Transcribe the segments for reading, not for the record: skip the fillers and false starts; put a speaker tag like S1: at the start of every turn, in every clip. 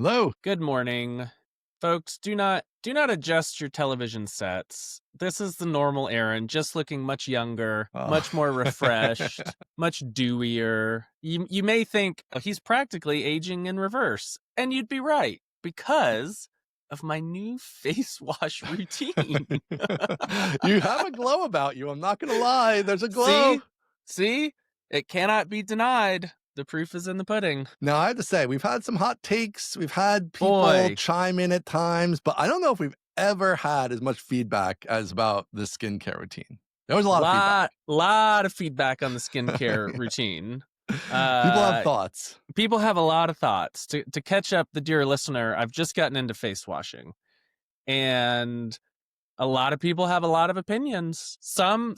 S1: Hello.
S2: Good morning. Folks, do not adjust your television sets. This is the normal Aaron, just looking much younger,
S1: Oh.
S2: much more refreshed, much dewier. You may think, oh, he's practically aging in reverse. And you'd be right, because of my new face wash routine.
S1: You have a glow about you. I'm not going to lie. There's a glow.
S2: See? It cannot be denied. The proof is in the pudding.
S1: Now, I have to say, we've had some hot takes. We've had people
S2: Boy.
S1: chime in at times, but I don't know if we've ever had as much feedback as about the skincare routine. There was a lot of feedback.
S2: Lot of feedback on the skincare routine.
S1: People have thoughts.
S2: People have a lot of thoughts. To catch up, the dear listener, I've just gotten into face washing, and a lot of people have a lot of opinions. Some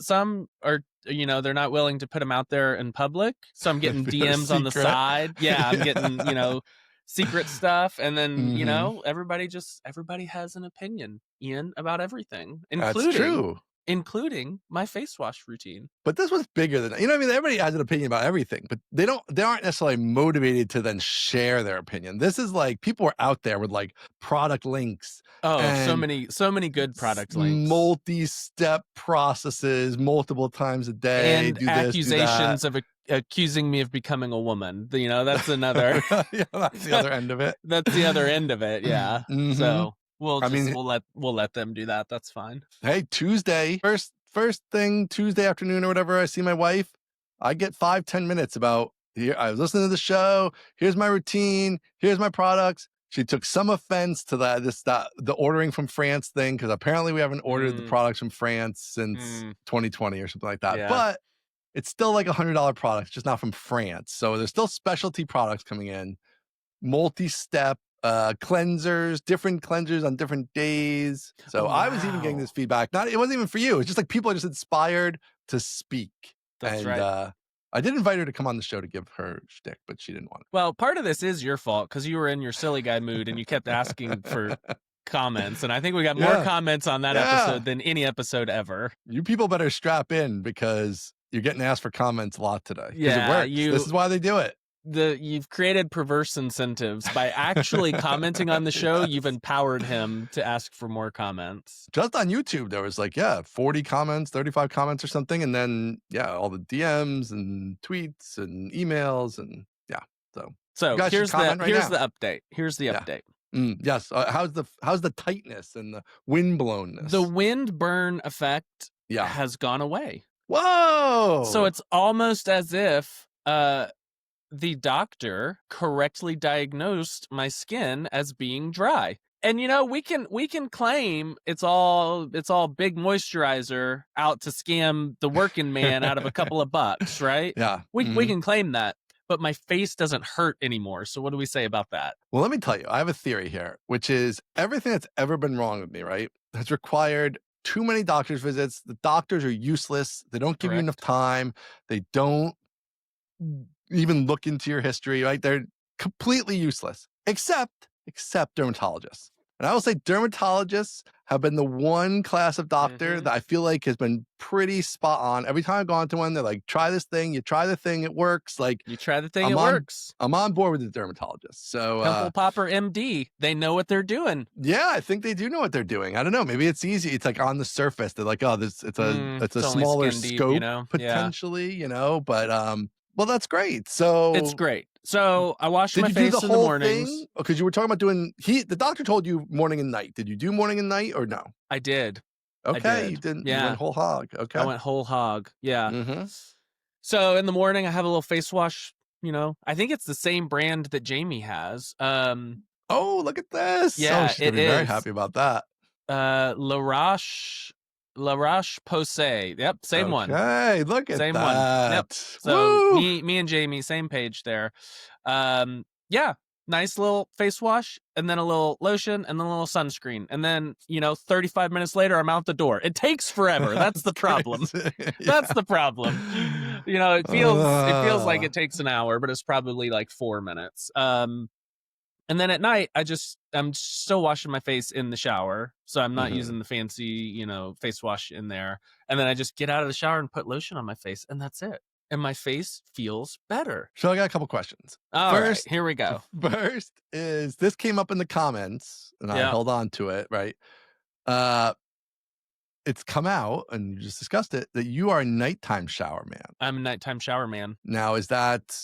S2: are, they're not willing to put them out there in public. So I'm getting DMs on the side. Yeah, I'm getting, secret stuff. And then, everybody has an opinion, Ian, about everything,
S1: That's true.
S2: including my face wash routine.
S1: But this was bigger than, what I mean? Everybody has an opinion about everything, but they aren't necessarily motivated to then share their opinion. This is like people are out there with like product links.
S2: Oh, so many good product links.
S1: Multi-step processes multiple times a day.
S2: And accusations of accusing me of becoming a woman. That's another.
S1: Yeah, that's the other end of it.
S2: That's the other end of it. Yeah.
S1: Mm-hmm.
S2: So we'll let them do that. That's fine.
S1: Hey, Tuesday, first thing Tuesday afternoon or whatever, I see my wife. I get 5-10 minutes about here. I was listening to the show. Here's my routine. Here's my products. She took some offense to the ordering from France thing, because apparently we haven't ordered the products from France since 2020 or something like that. Yeah. But it's still like $100 products, just not from France. So there's still specialty products coming in, multi-step cleansers, different cleansers on different days. So I was even getting this feedback. It wasn't even for you. It's just like people are just inspired to speak.
S2: That's right.
S1: I did invite her to come on the show to give her shtick, but she didn't want it.
S2: Well, part of this is your fault, because you were in your silly guy mood and you kept asking for comments. And I think we got more comments on that episode than any episode ever.
S1: You people better strap in, because you're getting asked for comments a lot today.
S2: Yeah,
S1: it works. This is why they do it.
S2: You've created perverse incentives by actually commenting on the show. You've empowered him to ask for more comments.
S1: Just on YouTube, there was 40 comments, 35 comments or something. And then, all the DMs and tweets and emails. And so
S2: here's the update. Here's the update.
S1: Yes. How's the tightness and the wind blownness?
S2: The wind burn effect has gone away.
S1: Whoa.
S2: So it's almost as if, the doctor correctly diagnosed my skin as being dry. And we can claim it's all big moisturizer out to scam the working man out of a couple of bucks, right?
S1: Yeah.
S2: We can claim that, but my face doesn't hurt anymore. So what do we say about that?
S1: Well, let me tell you, I have a theory here, which is everything that's ever been wrong with me, right, has required too many doctor's visits. The doctors are useless. They don't give you enough time. They don't even look into your history, right? They're completely useless, except dermatologists. And I will say dermatologists have been the one class of doctor that I feel like has been pretty spot on. Every time I've gone to one, they're like, try this thing. You try the thing, it works. Like,
S2: you try the thing, it works.
S1: I'm on board with the dermatologist. So
S2: Pimple Popper MD, they know what they're doing.
S1: Yeah, I think they do know what they're doing. I don't know. Maybe it's easy. It's like on the surface. They're like, oh, it's a smaller scope deep, potentially, but well, that's great. So
S2: it's great. So I washed my face in the mornings.
S1: Because you were talking about the doctor told you morning and night. Did you do morning and night or no?
S2: I did.
S1: Okay. You didn't. Yeah. You went whole hog. Okay.
S2: I went whole hog. Yeah. So in the morning I have a little face wash, I think it's the same brand that Jamie has.
S1: Oh, look at this.
S2: Yeah.
S1: She's gonna be very happy about that.
S2: La Roche-Posay. Yep, same one.
S1: Okay, look at
S2: same
S1: that.
S2: One. Yep. So me and Jamie, same page there. Nice little face wash, and then a little lotion, and then a little sunscreen, and then 35 minutes later, I'm out the door. It takes forever. That's the problem. That's the problem. It feels like it takes an hour, but it's probably like 4 minutes. And then at night, I'm still washing my face in the shower. So I'm not using the fancy, face wash in there. And then I just get out of the shower and put lotion on my face, and that's it. and my face feels better.
S1: So I got a couple questions.
S2: All right,
S1: First,
S2: here we go.
S1: first is this came up in the comments, and I
S2: Yeah,
S1: held on to it. Right, uh, it's come out, and you just discussed it that you are a nighttime shower man.
S2: I'm a nighttime shower man.
S1: Now, is that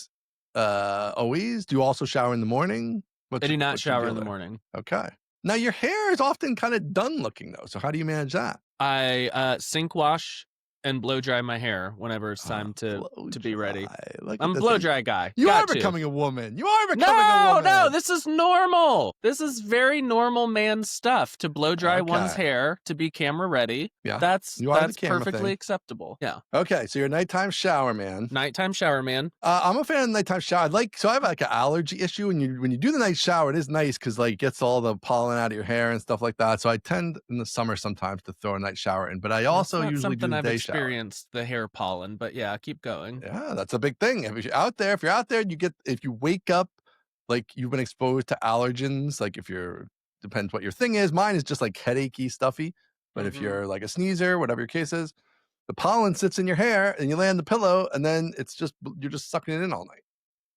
S1: always? Do you also shower in the morning?
S2: I do not
S1: What's your
S2: shower
S1: deal
S2: in the
S1: there?
S2: morning.
S1: Okay. Now your hair is often kind of done looking though. So how do you manage that?
S2: I sink wash and blow dry my hair whenever it's time
S1: Blow
S2: to be ready.
S1: dry. Look
S2: I'm
S1: at
S2: a
S1: this.
S2: blow dry guy.
S1: You are
S2: Got to.
S1: becoming a woman. You are becoming a woman.
S2: No, this is normal. This is very normal man stuff to blow dry one's
S1: Okay.
S2: hair to be camera ready.
S1: Yeah.
S2: That's
S1: You are the camera
S2: perfectly
S1: thing.
S2: acceptable. Yeah.
S1: Okay, so you're a nighttime shower man.
S2: Nighttime shower man.
S1: I'm a fan of nighttime shower. So I have like an allergy issue, and when you do the night shower, it is nice because like it gets all the pollen out of your hair and stuff like that. So I tend in the summer sometimes to throw a night shower in, but I also
S2: That's not
S1: usually do
S2: something
S1: the
S2: I've
S1: day shower.
S2: experienced the hair pollen, but yeah, keep going.
S1: Yeah, that's a big thing. If you're out there, if you wake up like you've been exposed to allergens, like if you're depends what your thing is. Mine is just like headachy, stuffy. But if
S2: Mhm.
S1: you're like a sneezer, whatever your case is, the pollen sits in your hair and you lay on the pillow, and then you're just sucking it in all night.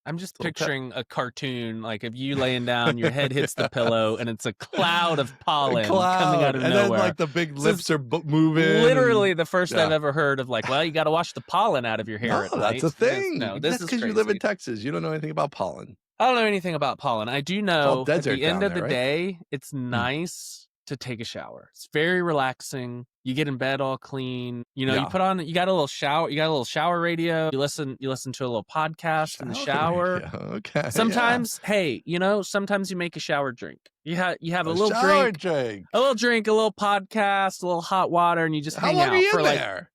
S2: I'm just
S1: Little pet.
S2: picturing a cartoon, like of you laying down, your head hits the pillow, and it's a cloud of
S1: A
S2: pollen coming out
S1: cloud,
S2: of
S1: and then
S2: nowhere.
S1: like the big
S2: This
S1: lips
S2: is
S1: are moving.
S2: literally the first
S1: yeah.
S2: I've ever heard of like, well, you got to wash the pollen out of your hair
S1: No,
S2: at
S1: that's
S2: night.
S1: a thing.
S2: No, this
S1: That's
S2: is
S1: because
S2: crazy.
S1: you live in Texas. You don't know anything about pollen.
S2: I don't know anything about pollen. I do know at
S1: desert
S2: the end
S1: down
S2: of
S1: there,
S2: the
S1: right?
S2: day, it's nice to take a shower. It's very relaxing. You get in bed all clean. You know,
S1: Yeah.
S2: you got a little shower radio. You listen to a little podcast in the shower.
S1: Okay.
S2: Sometimes, hey, sometimes you make a shower drink. You have a little
S1: shower
S2: drink, a little podcast, a little hot water, and you just
S1: How
S2: hang
S1: long
S2: out
S1: are you
S2: for
S1: in
S2: like
S1: there?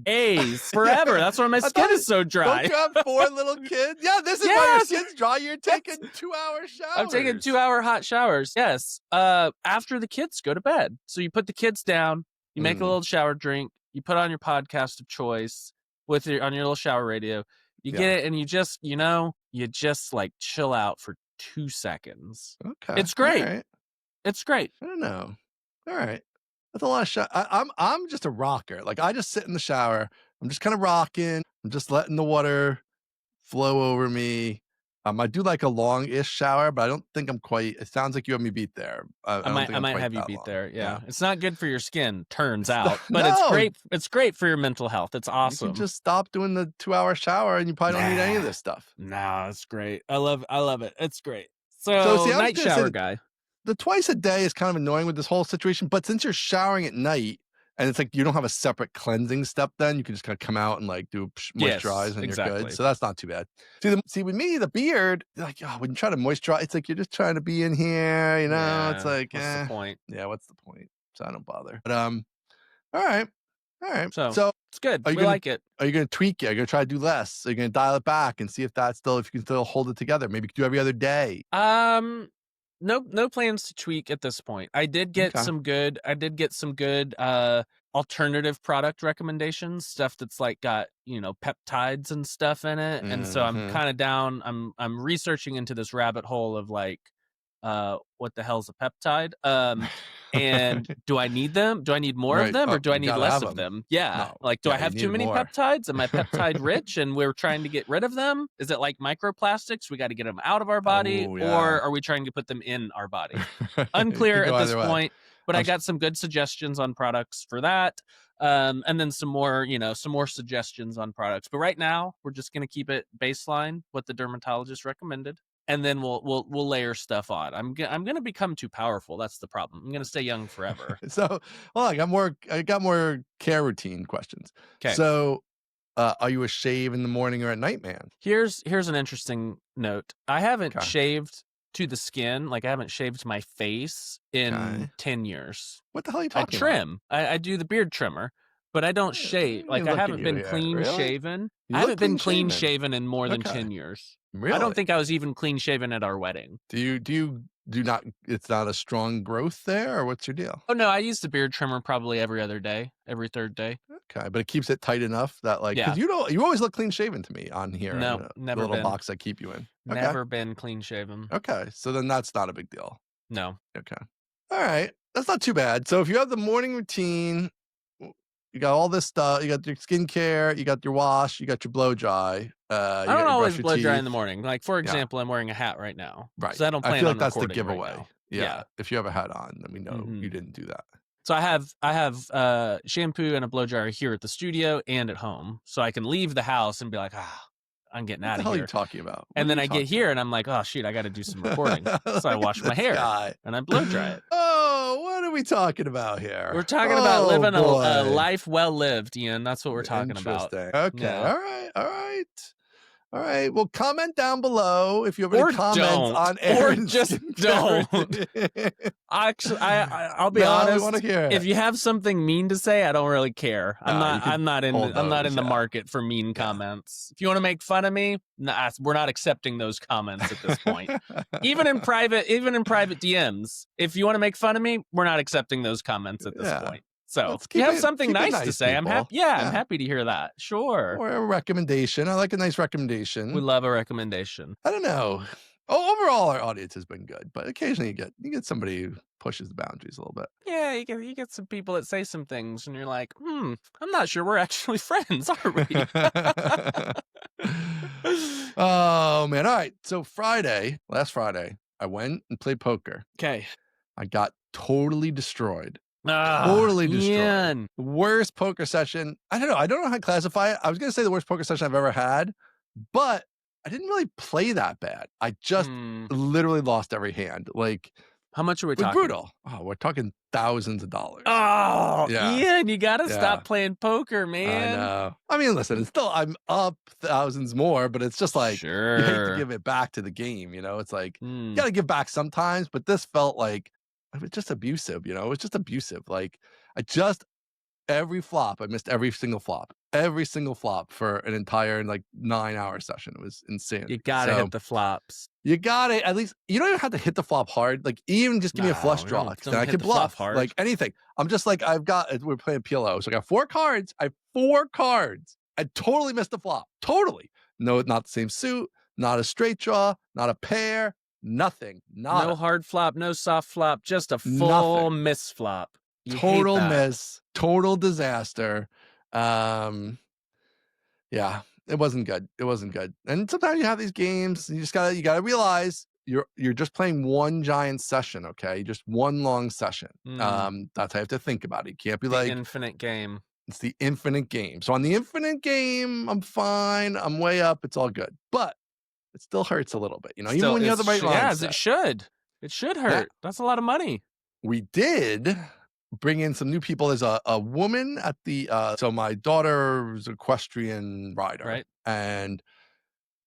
S2: days, forever. That's why my
S1: I
S2: skin
S1: thought
S2: is so dry.
S1: Don't you have 4 little kids? Yeah, this is why your
S2: Yes.
S1: skin's dry. You're taking 2-hour showers.
S2: I'm taking 2-hour hot showers. Yes. After the kids go to bed. So you put the kids down, you make a little shower drink, you put on your podcast of choice on your little shower radio. You get it, and you just like chill out for 2 seconds.
S1: Okay.
S2: It's great.
S1: All right.
S2: It's great.
S1: I don't know. All right. That's a lot of I'm just a rocker. Like I just sit in the shower. I'm just kind of rocking. I'm just letting the water flow over me. I do like a long-ish shower, but I don't think I'm quite. It sounds like you have me beat there. I
S2: might have you beat there. Yeah. It's not good for your skin, turns out, but it's
S1: No.
S2: great. It's great for your mental health. It's awesome.
S1: You can just stop doing the 2-hour shower, and you probably don't need any of this stuff.
S2: No, it's great. I love it. It's great. So
S1: see, I was
S2: night
S1: gonna
S2: shower
S1: say-
S2: guy.
S1: The twice a day is kind of annoying with this whole situation, but since you're showering at night and it's like you don't have a separate cleansing step, then you can just kind of come out and like do
S2: Yes,
S1: moisturize and you're
S2: exactly.
S1: good. So that's not too bad. See, with me, the beard, like when you try to moisturize, it's like you're just trying to be in here,
S2: Yeah,
S1: it's like,
S2: what's the point?
S1: Yeah, what's the point? So I don't bother. But all right.
S2: So it's good.
S1: are you
S2: We
S1: gonna-
S2: like it.
S1: Are you going to tweak it? Are you going to try to do less? Are you going to dial it back and see if if you can still hold it together? Maybe you can do every other day.
S2: No plans to tweak at this point. I did get
S1: Okay.
S2: some good alternative product recommendations, stuff that's like got, peptides and stuff in it. And so I'm
S1: Mhm.
S2: kind of down. I'm researching into this rabbit hole of like what the hell's a peptide? And do I need them? Do I need more
S1: Right.
S2: of them, or
S1: Oh,
S2: do I
S1: you
S2: need
S1: gotta
S2: less
S1: have
S2: of
S1: 'em.
S2: them? Yeah.
S1: No.
S2: Like, do
S1: Yeah,
S2: I
S1: you
S2: have too
S1: need
S2: many
S1: more.
S2: peptides? Am I peptide rich and we're trying to get rid of them? Is it like microplastics? We got to get them out of our body,
S1: Oh, yeah.
S2: or are we trying to put them in our body?
S1: It
S2: Unclear
S1: could go
S2: at this
S1: either way.
S2: point, but I
S1: I'm
S2: got some good suggestions on products for that. And then some more suggestions on products. But right now, we're just going to keep it baseline, what the dermatologist recommended. And then we'll layer stuff on. I'm gonna become too powerful. That's the problem. I'm gonna stay young forever.
S1: So, I got more care routine questions.
S2: 'Kay.
S1: So, are you a shave in the morning or at night, man?
S2: Here's an interesting note. I haven't
S1: Okay.
S2: shaved to the skin. Like I haven't shaved my face in
S1: Okay.
S2: 10 years.
S1: What the hell are you
S2: I
S1: talking
S2: trim. I do the beard trimmer, but I don't shave. Like I
S1: look at
S2: haven't
S1: you
S2: been
S1: here.
S2: clean
S1: Really?
S2: shaven.
S1: You
S2: I
S1: look
S2: haven't been clean
S1: clean-shaven.
S2: shaven in more than
S1: Okay.
S2: 10 years.
S1: Really?
S2: I don't think I was even clean shaven at our wedding.
S1: Do you do not? It's not a strong growth there, or what's your deal?
S2: Oh no, I use the beard trimmer probably every other day, every third day.
S1: Okay, but it keeps it tight enough that
S2: Yeah.
S1: because you always look clean shaven to me on here.
S2: No,
S1: on the
S2: never
S1: little
S2: been.
S1: box I keep you in. Okay.
S2: Never been clean shaven.
S1: Okay, so then that's not a big deal.
S2: No.
S1: Okay. All right. That's not too bad. So if you have the morning routine, You got all this stuff. You got your skincare, you got your wash, you got your blow dry.
S2: I
S1: You
S2: don't
S1: got your brush
S2: always
S1: your
S2: blow dry in
S1: teeth.
S2: the morning. Like, for
S1: Yeah,
S2: example, I'm wearing a hat right now,
S1: right.
S2: so I don't
S1: I
S2: plan
S1: feel
S2: on
S1: like that's the
S2: recording right
S1: giveaway.
S2: now.
S1: Yeah,
S2: Yeah.
S1: if you have a hat on, then we know you
S2: Mhm.
S1: didn't do that.
S2: So I have shampoo and a blow dryer here at the studio and at home, so I can leave the house and be like, I'm getting
S1: What
S2: out
S1: the
S2: of
S1: hell are you
S2: here.
S1: talking about? What
S2: And
S1: are
S2: then
S1: you
S2: I get
S1: talking
S2: here
S1: about?
S2: and I'm like, oh shoot, I got to do some recording. So I
S1: Look at
S2: wash my
S1: this
S2: hair
S1: guy.
S2: and I blow dry it.
S1: Oh, what are we talking about here?
S2: We're talking about
S1: Oh
S2: living a
S1: boy.
S2: life well lived, Ian. That's what we're talking about.
S1: Interesting. Okay.
S2: Yeah.
S1: All right. All right. All right. Well, comment down below if you have any
S2: Or
S1: comments
S2: don't.
S1: on
S2: Or
S1: Aaron's
S2: just
S1: skincare
S2: don't.
S1: routine.
S2: Actually, I'll be
S1: No, we want to
S2: honest.
S1: hear
S2: If
S1: it.
S2: you have something mean to say, I don't really care.
S1: You could hold
S2: I'm not
S1: those.
S2: in the
S1: Yeah.
S2: market for mean
S1: Yeah.
S2: comments. If you want to make fun of me, nah, we're not accepting those comments at this point. Even in private DMs, if you want to make fun of me, we're not accepting those comments at this
S1: Yeah.
S2: point. So
S1: Let's
S2: if you have
S1: keep
S2: something
S1: it
S2: nice to
S1: nice,
S2: say, I'm happy.
S1: people.
S2: Yeah, I'm
S1: Yeah.
S2: happy to hear that. Sure.
S1: Or a recommendation. I like a nice
S2: We
S1: recommendation.
S2: love a recommendation.
S1: I don't know. Oh, overall, our audience has been good, but occasionally you get somebody who pushes the boundaries a little bit.
S2: Yeah, you get some people that say some things, and you're like, I'm not sure we're actually friends, are we?
S1: Oh man! All right. So last Friday, I went and played poker.
S2: Okay.
S1: I got totally destroyed. Totally destroyed.
S2: Ian.
S1: Worst poker session. I don't know. I don't know how to classify it. I was gonna say the worst poker session I've ever had, but I didn't really play that bad. I just literally lost every hand. Like,
S2: How much are we
S1: it was
S2: talking?
S1: brutal. Oh, we're talking thousands of dollars.
S2: Oh,
S1: Yeah.
S2: Ian, you gotta
S1: Yeah.
S2: stop playing poker,
S1: I
S2: man.
S1: know. I mean, listen, it's still I'm up thousands more, but it's just like you hate to
S2: Sure.
S1: give it back to the game. It's like you
S2: Mm.
S1: got to give back sometimes, but this felt like it was just abusive. It was just abusive. Like every flop, I missed every single flop for an entire like 9-hour session. It was insane.
S2: You gotta hit the flops.
S1: You got it. At least you don't even have to hit the flop hard. Like even just give me a flush
S2: No,
S1: draw.
S2: don't
S1: Then I
S2: hit
S1: could
S2: the flop
S1: bluff.
S2: hard.
S1: Like anything. I'm just like we're playing PLO. So I got 4 cards. I have 4 cards. I totally missed the flop. Totally. No, not the same suit, not a straight draw, not a pair, nothing.
S2: No hard flop, no soft flop, just a full
S1: Nothing.
S2: miss flop. You hate
S1: Total
S2: that.
S1: miss, total disaster. Yeah, it wasn't good. It wasn't good. And sometimes you have these games, and you gotta realize you're just playing one giant session, okay? Just one long session. That's how you have to think about it. You can't be
S2: The
S1: like
S2: infinite game.
S1: it's the infinite game. So on the infinite game, I'm fine. I'm way up. It's all good. But it still hurts a little bit, even when you have the right mindset.
S2: Yes, it should. It should hurt. That's a lot of money.
S1: We did bring in some new people. There's a woman at the so my daughter's equestrian rider,
S2: Right.
S1: and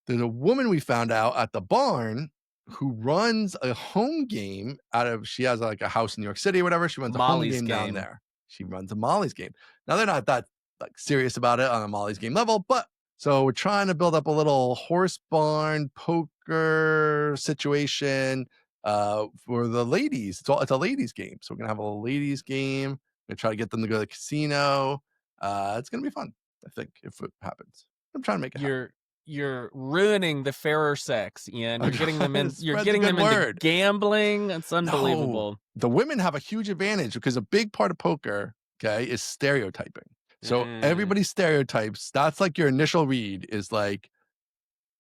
S1: there's a woman we found out at the barn who runs a home game she has like a house in New York City or whatever. She runs a home
S2: Molly's
S1: game down
S2: game.
S1: there. She runs a Molly's game. Now they're not that like serious about it on a Molly's game level, but so we're trying to build up a little horse barn poker situation for the ladies. It's a ladies game. So we're gonna have a ladies game. We're gonna try to get them to go to the casino. It's gonna be fun, I think, if it happens. I'm trying to make it happen.
S2: You're ruining the fairer sex, Ian. You're getting them in. You're
S1: Spread the
S2: getting
S1: good
S2: them into
S1: word.
S2: gambling. It's unbelievable.
S1: No, the women have a huge advantage because a big part of poker, okay, is stereotyping. So everybody stereotypes. That's like your initial read is like,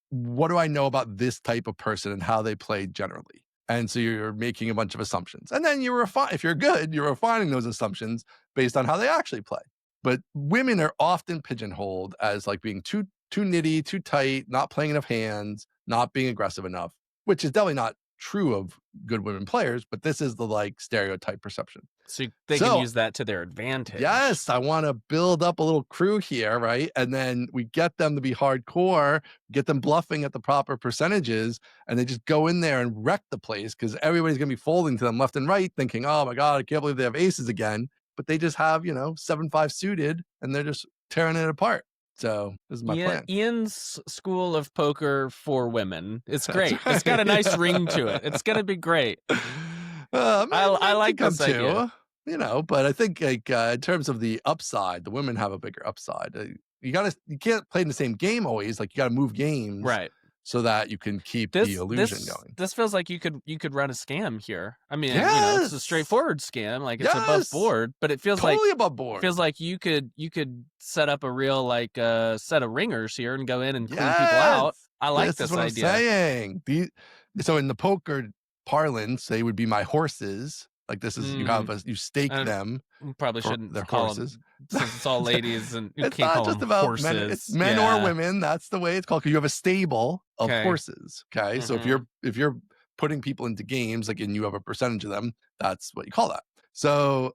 S1: what do I know about this type of person and how they play generally? And so you're making a bunch of assumptions. And then if you're good, you're refining those assumptions based on how they actually play. But women are often pigeonholed as like being too nitty, too tight, not playing enough hands, not being aggressive enough, which is definitely not true of good women players, but this is the like stereotype perception.
S2: So they can use that to their advantage.
S1: Yes, I want to build up a little crew here, right? And then we get them to be hardcore, get them bluffing at the proper percentages, and they just go in there and wreck the place because everybody's going to be folding to them left and right, thinking, oh my God, I can't believe they have aces again. But they just have, 7-5 suited, and they're just tearing it apart. So this is my plan.
S2: Ian's school of poker for women. It's great.
S1: Right.
S2: It's got a nice ring to it. It's gonna be great. I like this idea.
S1: But I think like in terms of the upside, the women have a bigger upside. You can't play in the same game always. Like you got to move games,
S2: Right.
S1: so that you can keep the
S2: This
S1: illusion
S2: this
S1: going.
S2: this feels like you could run a scam here. I mean, it's a
S1: Yes.
S2: straightforward scam, like it's above
S1: Yes.
S2: board, but it feels
S1: Totally above board.
S2: like you could set up a real like set of ringers here and go in and clean people
S1: Yes.
S2: out. I like
S1: This is
S2: this
S1: what I'm
S2: idea.
S1: saying. So in the poker parlance, they would be my horses. Like this is you stake
S2: I
S1: them
S2: probably
S1: for
S2: shouldn't
S1: their
S2: call
S1: horses.
S2: them, since it's all ladies and you
S1: It's
S2: can't
S1: not
S2: call
S1: just
S2: them
S1: about
S2: horses.
S1: men. It's men or women. That's the way it's called. Because you have a stable of
S2: Okay.
S1: horses. Okay. So if you're putting people into games, like, and you have a percentage of them, that's what you call that. So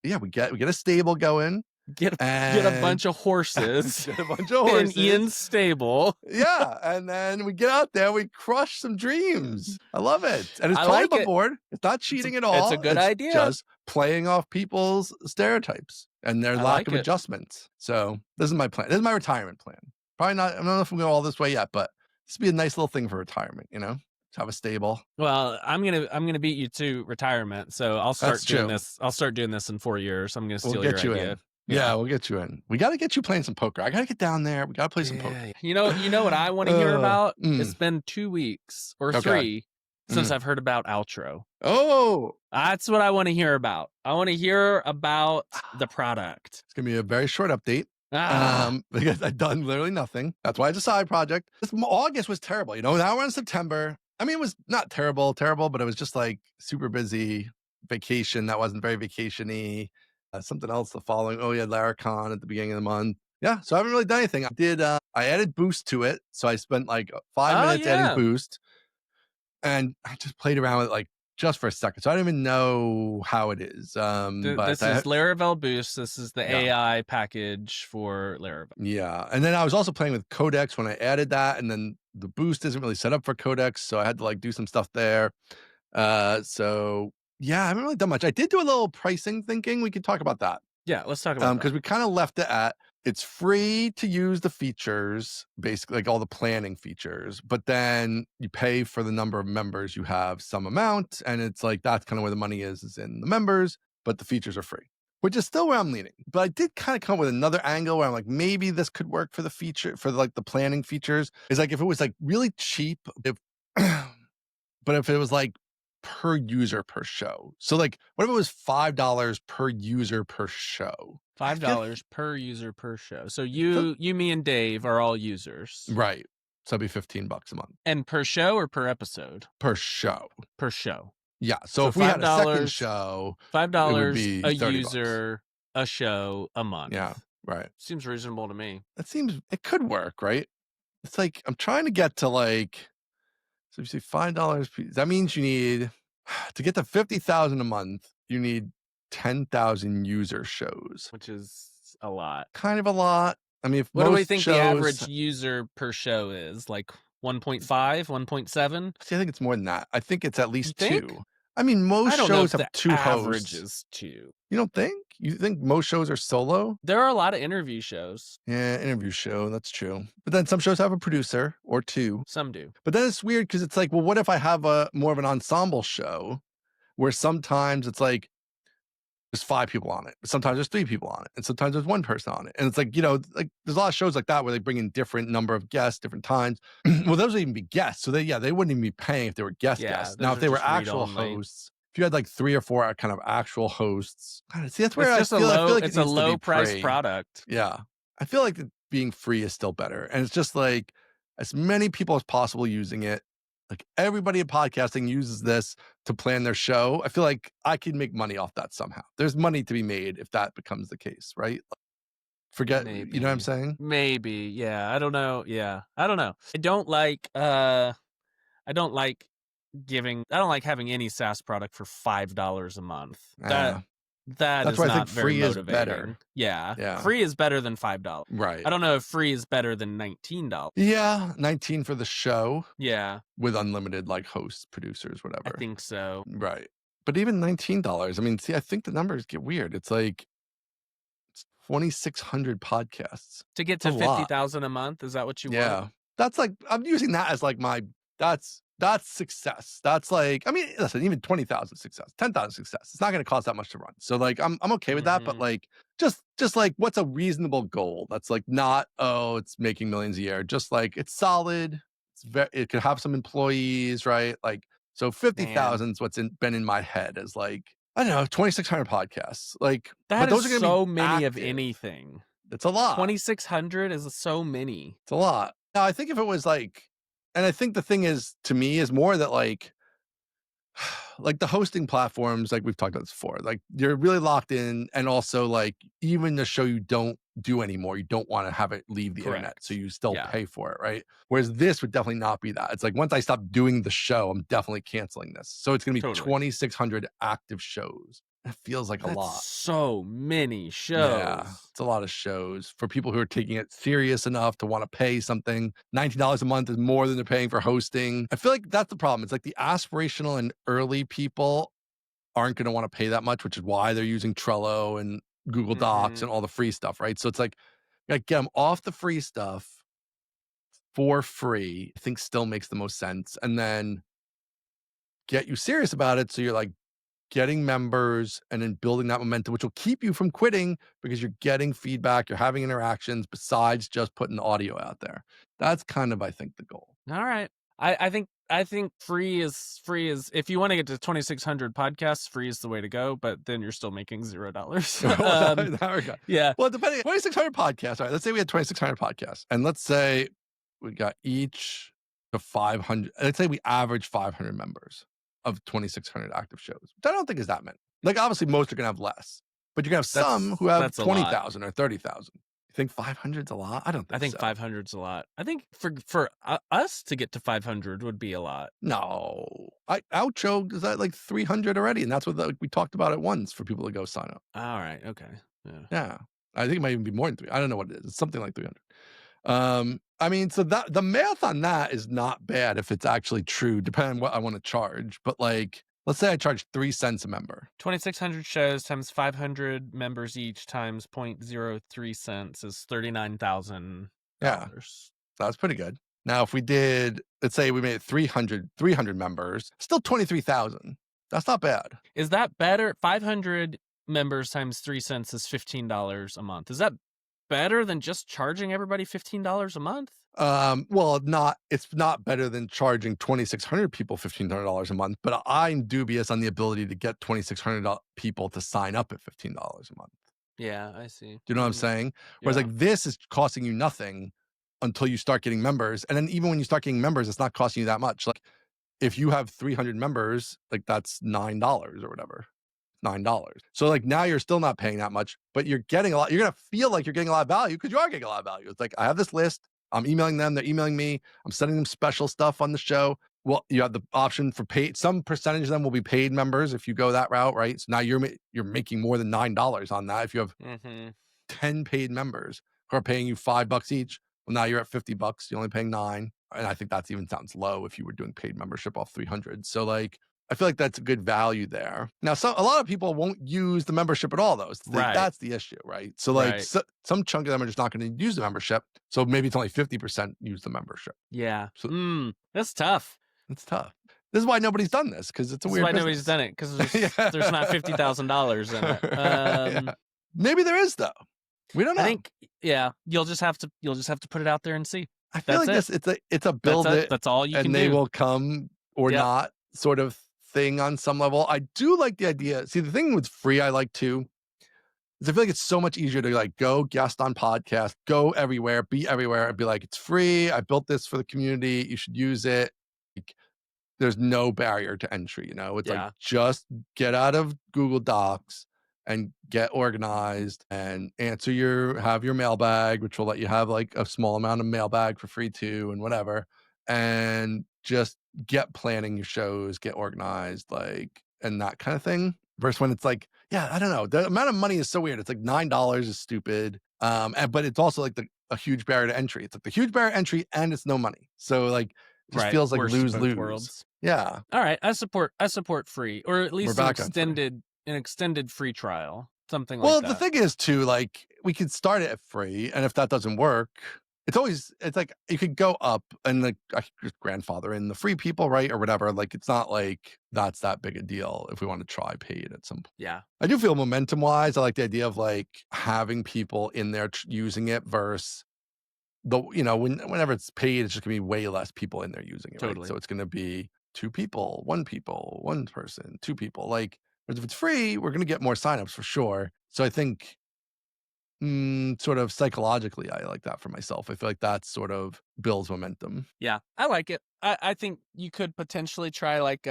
S1: yeah, we get a stable going.
S2: Get a bunch of horses.
S1: Get a bunch of horses
S2: in Ian's stable.
S1: Yeah, and then we get out there, we crush some dreams. I love it, and it's
S2: I
S1: totally
S2: like
S1: above
S2: it.
S1: board. It's not cheating at all.
S2: It's a good idea.
S1: Just playing off people's stereotypes and their
S2: I
S1: lack
S2: like
S1: of
S2: it.
S1: adjustments. So this is my plan. This is my retirement plan. Probably not. I don't know if I'm going all this way yet, but this would be a nice little thing for retirement. To have a stable.
S2: Well, I'm gonna beat you to retirement, so I'll start
S1: That's
S2: doing
S1: true.
S2: this. I'll start doing this in 4 years. I'm gonna steal
S1: We'll
S2: your
S1: get you
S2: idea.
S1: in. Yeah, we'll get you in. We got to get you playing some poker. I got to get down there. We got to play some poker.
S2: You know what I want to hear about?
S1: Mm.
S2: It's been 2 weeks or
S1: Okay.
S2: 3 since I've heard about Outro.
S1: Oh,
S2: That's what I want to hear about. I want to hear about the product.
S1: it's gonna be a very short update. Because I've done literally nothing. That's why it's a side project. This August was terrible. Now we're in September. I mean, it was not terrible, but it was just like super busy. Vacation that wasn't very vacation-y. Something else the following. Oh, yeah, Laracon at the beginning of the month. Yeah, so I haven't really done anything. I added Boost to it. So I spent like 5 minutes adding Boost. And I just played around with it like just for a second. So I don't even know how it is. But
S2: this is Laravel Boost. This is the AI package for Laravel.
S1: Yeah. And then I was also playing with Codex when I added that. And then the Boost isn't really set up for Codex. So I had to like do some stuff there. So yeah, I haven't really done much. I did do a little pricing thinking. We could talk about that.
S2: Yeah, let's talk about that.
S1: Because we kind of left it at it's free to use the features, basically like all the planning features, but then you pay for the number of members you have some amount. And it's like that's kind of where the money is in the members, but the features are free, which is still where I'm leaning. But I did kind of come up with another angle where I'm like, maybe this could work for the feature, for like the planning features. Is like if it was like really cheap, but if it was like per user per show. So like what if it was $5 per user per show?
S2: $5 per user per show. So you, me, and Dave are all users.
S1: Right. So it'd be $15 a month.
S2: And per show or per episode?
S1: Per show.
S2: Per show.
S1: Yeah. So if we had a second show,
S2: $5 a user, a show, a month.
S1: Yeah. Right.
S2: Seems reasonable to me.
S1: It could work, right? It's like I'm trying to get to like, so if you say $5, that means you need to get to 50,000 a month, you need 10,000 user shows,
S2: which is a lot.
S1: Kind of a lot. I mean,
S2: what do we think the average user per show is? Like 1.5, 1.7?
S1: See, I think it's more than that. I think it's at least 2. I mean, most shows have 2 hosts.
S2: Average is 2.
S1: You don't think? You think most shows are solo?
S2: There are a lot of interview shows.
S1: Yeah, interview show. That's true. But then some shows have a producer or 2.
S2: Some do.
S1: But then it's weird because it's like, well, what if I have a more of an ensemble show where sometimes it's like there's 5 people on it, but sometimes there's 3 people on it, and sometimes there's 1 person on it. And it's like, like there's a lot of shows like that where they bring in different number of guests, different times. Well, those would even be guests. So they wouldn't even be paying if they were guests. Now, if they were actual hosts, if you had like 3 or 4 kind of actual hosts, see, that's where I feel like
S2: it's a low price product.
S1: Yeah. I feel like being free is still better. And it's just like as many people as possible using it. Like everybody in podcasting uses this to plan their show. I feel like I can make money off that somehow. There's money to be made if that becomes the case, right?
S2: Maybe.
S1: You know what I'm saying?
S2: Maybe. Yeah. I don't know. Yeah. I don't know. I don't like having any SaaS product for $5 a month. That's
S1: why I think
S2: free
S1: is better.
S2: Yeah. Free is better than $5.
S1: Right.
S2: I don't know if free is better than $19.
S1: Yeah. 19 for the show.
S2: Yeah.
S1: With unlimited like hosts, producers, whatever.
S2: I think so.
S1: Right. But even $19, I mean, see, I think the numbers get weird. It's like 2,600 podcasts.
S2: To get to 50,000 a month? Is that what you want?
S1: Yeah. That's like, I'm using that as like that's success. That's like, I mean, listen, even 20,000 success, 10,000 success. It's not going to cost that much to run. So like, I'm okay with that. But like, just like, what's a reasonable goal? That's like not, oh, it's making millions a year. Just like, it's solid. it could have some employees, right? Like, so
S2: Man,
S1: 50,000 is been in my head as like, I don't know, 2,600 podcasts. Like,
S2: that
S1: but
S2: is
S1: those are going to be
S2: so many of
S1: active.
S2: anything.
S1: It's a lot.
S2: 2,600 is so many.
S1: It's a lot. Now, I think if it was like, and I think the thing is to me is more that like the hosting platforms, like we've talked about this before, like you're really locked in. And also like even the show you don't do anymore, you don't want to have it leave the internet. So
S2: Correct.
S1: you still
S2: Yeah,
S1: pay for it, right? Whereas this would definitely not be that. It's like once I stop doing the show, I'm definitely canceling this. So it's gonna be
S2: totally.
S1: 2,600 active shows. It feels like a
S2: That's
S1: lot.
S2: so many
S1: Yeah,
S2: shows.
S1: it's a lot of shows for people who are taking it serious enough to want to pay something. $19 a month is more than they're paying for hosting. I feel like that's the problem. It's like the aspirational and early people aren't going to want to pay that much, which is why they're using Trello and Google Docs
S2: Mhm.
S1: and all the free stuff, right? So it's like, get them off the free stuff for free. I think still makes the most sense. And then get you serious about it. So you're like, getting members and then building that momentum, which will keep you from quitting because you're getting feedback, you're having interactions besides just putting the audio out there. That's kind of, I think, the goal.
S2: All right. I think free is if you want to get to 2,600 podcasts, free is the way to go, but then you're still making $0.
S1: Well, now we go.
S2: Yeah.
S1: Well, depending 2,600 podcasts. All right, let's say we had 2,600 podcasts, and let's say we got each to 500. Let's say we average 500 members of 2,600 active shows, which I don't think is that many. Like, obviously, most are gonna have less, but you're gonna have some who have
S2: That's a lot.
S1: 20,000 or 30,000. You think 500 is a lot? I don't
S2: I
S1: think
S2: think
S1: so.
S2: 500's a lot. I think for us to get to 500 would be a lot.
S1: No, Outro is at like 300 already, and that's what we talked about it once for people to go sign up.
S2: All right. Okay. Yeah.
S1: Yeah, I think it might even be more than three. I don't know what it is. It's something like 300. I mean, so that the math on that is not bad if it's actually true, depending on what I want to charge. But like, let's say I charge 3 cents a member.
S2: 2,600 shows times 500 members each times 0.03 cents is $39,000.
S1: Yeah, that's pretty good. Now, if we did, let's say we made 300 members, still 23,000. That's not bad.
S2: Is that better? 500 members times 3 cents is $15 a month. Is that better than just charging everybody $15 a month?
S1: Well, it's not better than charging 2,600 people $1,500 a month, but I'm dubious on the ability to get 2,600 people to sign up at $15 a month.
S2: Yeah, I see.
S1: Do you know what I'm saying? Whereas
S2: Yeah.
S1: like this is costing you nothing until you start getting members. And then even when you start getting members, it's not costing you that much. Like if you have 300 members, like that's $9 or whatever. $9. So like now you're still not paying that much, but you're getting a lot. You're gonna feel like you're getting a lot of value because you are getting a lot of value. It's like I have this list. I'm emailing them. They're emailing me. I'm sending them special stuff on the show. Well, you have the option for paid. Some percentage of them will be paid members if you go that route, right? So now you're making more than $9 on that. If you have 10 paid members who are paying you $5 each, well, now you're at $50. You're only paying 9, and I think that's even sounds low if you were doing paid membership off 300. So like I feel like that's a good value there. Now, a lot of people won't use the membership at all, though.
S2: Right.
S1: That's the issue, right? So, like,
S2: Right.
S1: some chunk of them are just not going to use the membership. So maybe it's only 50% use the membership.
S2: Yeah.
S1: So,
S2: that's tough.
S1: It's tough. This is why nobody's done this because it's a
S2: This
S1: weird.
S2: is why
S1: business.
S2: nobody's done it because there's not $50,000 in it.
S1: Yeah. Maybe there is though. We don't know.
S2: I think you'll just have to put it out there and see.
S1: I feel
S2: That's
S1: like it's a build it.
S2: That's all you can do.
S1: And they will come or not sort of thing on some level. I do like the idea. See, the thing with free I like too is I feel like it's so much easier to like go guest on podcast, go everywhere, be everywhere, and be like, it's free. I built this for the community. You should use it. Like, there's no barrier to entry, you know? It's like just get out of Google Docs and get organized and have your mailbag, which will let you have like a small amount of mailbag for free too and whatever. And just get planning your shows, get organized, like, and that kind of thing. Versus when it's like, yeah, I don't know. The amount of money is so weird. It's like $9 is stupid. But it's also like a huge barrier to entry. It's like the huge barrier to entry and it's no money. So like it just feels like lose-lose. Yeah.
S2: All right. I support free or at least
S1: We're
S2: an extended free trial. Something like
S1: well,
S2: that.
S1: the thing is too, like we could start it at free, and if that doesn't work, it's like you could go up and like I could just grandfather in the free people, right? Or whatever. Like it's not like that's that big a deal if we want to try paid at some point.
S2: Yeah.
S1: I do feel momentum wise, I like the idea of like having people in there using it versus whenever it's paid, it's just gonna be way less people in there using it, right?
S2: Totally.
S1: So it's gonna be 2 people, 1 people, 1 person, 2 people. Like, whereas if it's free, we're gonna get more signups for sure. So I think sort of psychologically, I like that for myself. I feel like that sort of builds momentum.
S2: Yeah, I like it. I think you could potentially try like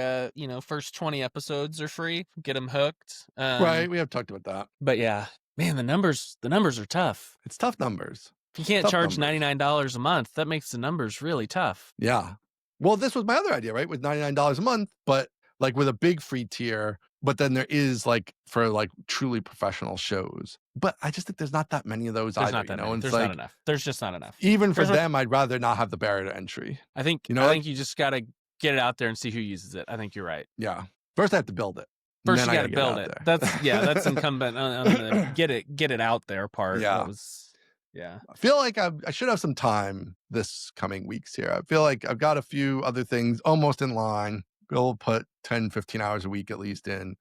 S2: first 20 episodes are free, get them hooked.
S1: Right, we have talked about that.
S2: But yeah, man, the numbers are tough.
S1: It's tough numbers.
S2: If you
S1: It's
S2: can't
S1: tough
S2: charge
S1: numbers.
S2: $99 a month, that makes the numbers really tough.
S1: Yeah. Well, this was my other idea, right? With $99 a month, but like with a big free tier, but then there is like for like truly professional shows. But I just think there's not that many of those
S2: There's
S1: either,
S2: not that many.
S1: And
S2: There's
S1: it's
S2: not
S1: like
S2: enough. There's just not enough.
S1: even for
S2: Here's what-
S1: them, I'd rather not have the barrier to entry.
S2: I think you just got to get it out there and see who uses it. I think you're right.
S1: Yeah. First I have to build it.
S2: First,
S1: then
S2: you
S1: I
S2: got to
S1: gotta
S2: build
S1: get
S2: it.
S1: out there.
S2: That's incumbent on the get it out there part.
S1: Yeah.
S2: That was, yeah.
S1: I feel like I should have some time this coming weeks here. I feel like I've got a few other things almost in line. We'll put 10, 15 hours a week at least in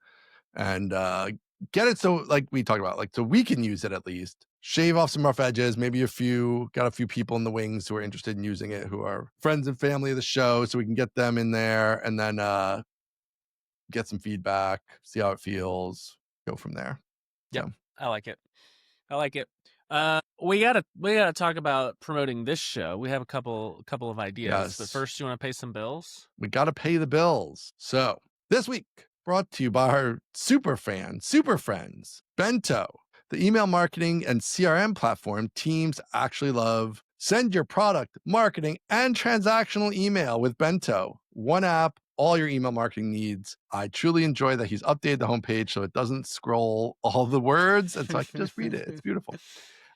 S1: and get it so like we talked about, like so we can use it at least. Shave off some rough edges, maybe got a few people in the wings who are interested in using it, who are friends and family of the show, so we can get them in there and then get some feedback, see how it feels, go from there.
S2: Yep.
S1: So.
S2: I like it. We gotta talk about promoting this show. We have a couple of ideas, but
S1: Yes.
S2: first, you want to pay some bills?
S1: We got to pay the bills. So this week, brought to you by our super friends, Bento, the email marketing and CRM platform teams actually love. Send your product, marketing, and transactional email with Bento. One app, all your email marketing needs. I truly enjoy that he's updated the homepage so it doesn't scroll all the words, and so I can just read it. It's beautiful.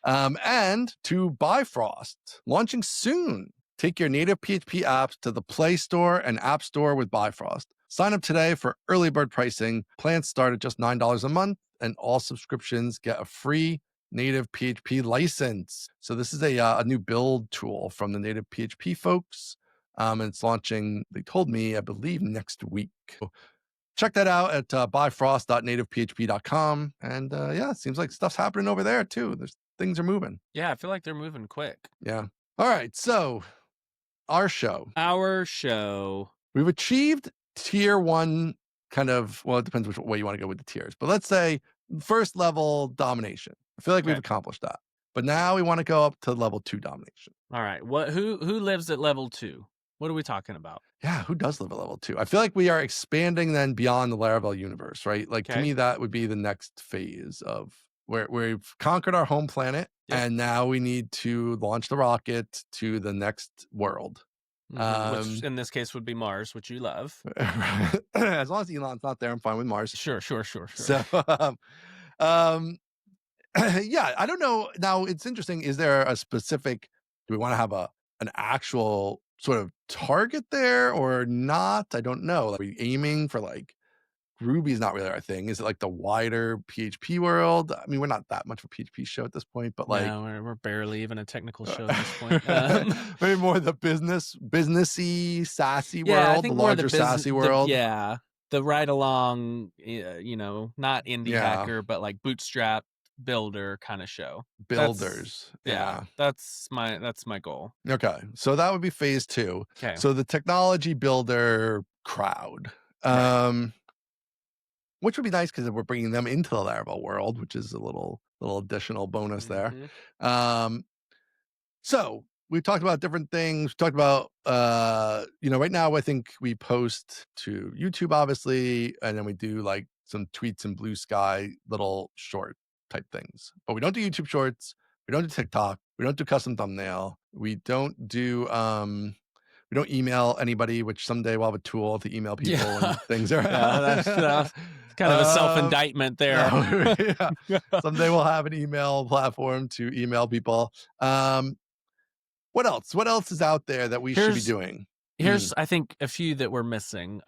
S1: And to Bifrost, launching soon. Take your native PHP apps to the Play Store and App Store with Bifrost. Sign up today for early bird pricing. Plans start at just $9 a month, and all subscriptions get a free native PHP license. So this is a new build tool from the native PHP folks. And it's launching, they told me, I believe, next week. So check that out at bifrost.nativephp.com. And yeah, it seems like stuff's happening over there too. Things are moving.
S2: Yeah, I feel like they're moving quick.
S1: Yeah. All right. So our show. We've achieved tier 1 kind of, well, it depends which way you want to go with the tiers, but let's say first level domination. I feel like we've accomplished that. But now we want to go up to level 2 domination.
S2: All right. Who lives at level 2? What are we talking about?
S1: Yeah, who does live at level 2? I feel like we are expanding then beyond the Laravel universe, right? Like to me, that would be the next phase of where we've conquered our home planet, and now we need to launch the rocket to the next world.
S2: Which in this case would be Mars, which you love.
S1: As long as Elon's not there, I'm fine with Mars.
S2: Sure. So,
S1: yeah, I don't know. Now it's interesting. Is there a specific? Do we want to have an actual sort of target there or not? I don't know. Are we aiming for like Ruby's not really our thing. Is it like the wider PHP world? I mean, we're not that much of a PHP show at this point, but like
S2: no, we're barely even a technical show at this point.
S1: Maybe more the businessy, sassy world,
S2: I think
S1: the larger sassy world.
S2: The ride along, not indie hacker, but like bootstrap builder kind of show.
S1: Builders.
S2: That's my goal.
S1: Okay. So that would be phase 2.
S2: Okay.
S1: So the technology builder crowd. Which would be nice because we're bringing them into the Laravel world, which is a little additional bonus there. So we've talked about different things. We talked about, right now I think we post to YouTube, obviously, and then we do like some tweets and Blue Sky little short type things. But we don't do YouTube shorts. We don't do TikTok. We don't do custom thumbnail. We don't email anybody, which someday we'll have a tool to email people and things around.
S2: That's kind of a self-indictment there.
S1: Someday we'll have an email platform to email people. What else? What else is out there that we should be doing?
S2: Here's, I think, a few that we're missing.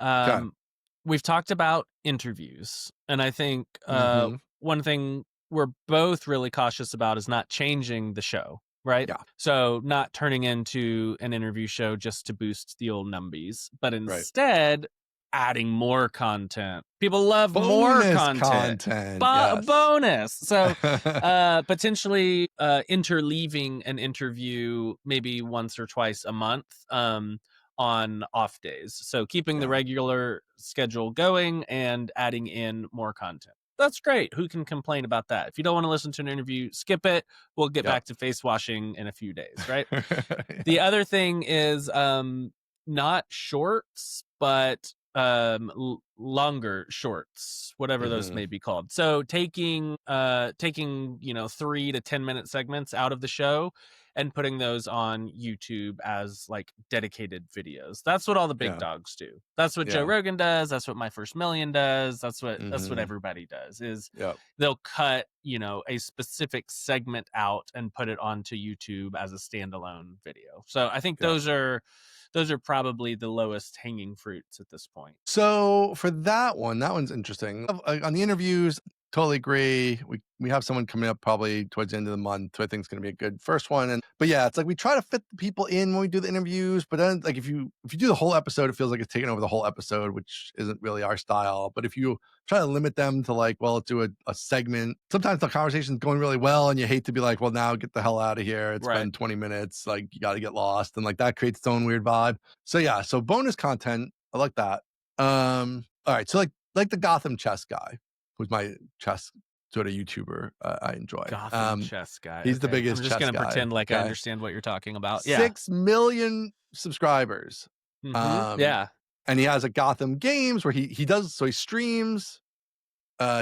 S2: We've talked about interviews, and I think one thing we're both really cautious about is not changing the show. Right?
S1: Yeah.
S2: So not turning into an interview show just to boost the old numbies, but instead adding more content. People love more
S1: Bonus
S2: content.
S1: content. Yes.
S2: Bonus. So potentially interleaving an interview maybe once or twice a month on off days. So keeping the
S1: Yeah.
S2: regular schedule going and adding in more content. That's great. Who can complain about that? If you don't want to listen to an interview, skip it. We'll get
S1: Yep.
S2: back to face washing in a few days, right?
S1: Yeah.
S2: The other thing is not shorts, but longer shorts, whatever those may be called. So taking 3 to 10 minute segments out of the show and putting those on YouTube as like dedicated videos. That's what all the big
S1: Yeah.
S2: dogs do. That's what Joe
S1: Yeah.
S2: Rogan does. That's what My First Million does. That's what
S1: Mhm.
S2: everybody does. Is
S1: Yep.
S2: they'll cut a specific segment out and put it onto YouTube as a standalone video. So I think
S1: Yep.
S2: those are probably the lowest hanging fruits at this point.
S1: So for that one's interesting. On the interviews, totally agree. We have someone coming up probably towards the end of the month who I think is going to be a good first one. But yeah, it's like we try to fit the people in when we do the interviews. But then like if you do the whole episode, it feels like it's taking over the whole episode, which isn't really our style. But if you try to limit them to like, well, let's do a segment. Sometimes the conversation's going really well, and you hate to be like, well, now get the hell out of here. It's been 20 minutes. Like you got to get lost, and like that creates its own weird vibe. So yeah, so bonus content, I like that. All right, so like the Gotham chess guy, who's my chess sort of YouTuber I enjoy.
S2: Gotham chess guy.
S1: He's the biggest
S2: I'm just
S1: chess
S2: gonna
S1: guy.
S2: pretend like I
S1: Okay.
S2: understand what you're talking about. Yeah.
S1: 6 million subscribers.
S2: Yeah.
S1: And he has a Gotham Games where he does, so he streams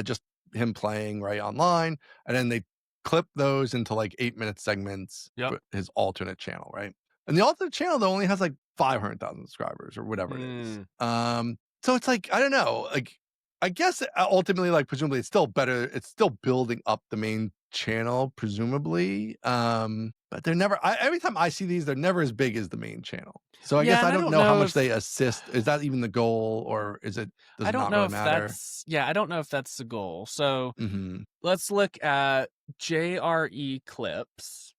S1: just him playing right online, and then they clip those into like 8-minute segments for his alternate channel, right? And the alternate channel though only has like 500,000 subscribers or whatever it is. So it's like, I don't know, like I guess ultimately, like presumably it's still better, it's still building up the main channel, presumably. But they're never every time I see these, they're never as big as the main channel. So I guess I don't know how much they assist. Is that even the goal, or does it not really matter?
S2: I don't know if that's the goal. So
S1: Mhm.
S2: let's look at JRE clips.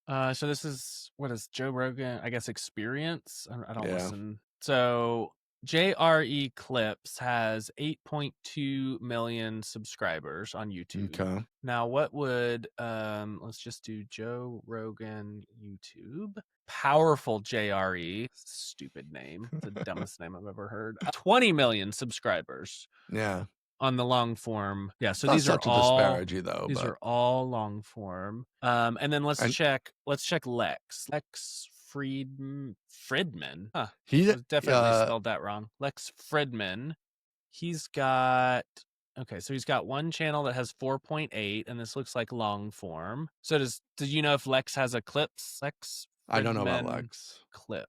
S2: So this is, what is Joe Rogan, I guess, experience? I don't listen. So JRE Clips has 8.2 million subscribers on YouTube.
S1: Okay.
S2: Now, what would let's just do Joe Rogan YouTube. Powerful JRE, stupid name, the dumbest name I've ever heard. 20 million subscribers.
S1: Yeah.
S2: On the long form. Yeah, so
S1: Not
S2: these are
S1: such a
S2: all
S1: disparity though.
S2: these are all long form. And then let's check Lex Fridman. Huh.
S1: He
S2: Was definitely spelled that wrong. Lex Fridman. He's got one channel that has 4.8, and this looks like long form. So do you know if Lex has a clips?
S1: I don't know about Lex.
S2: Clips.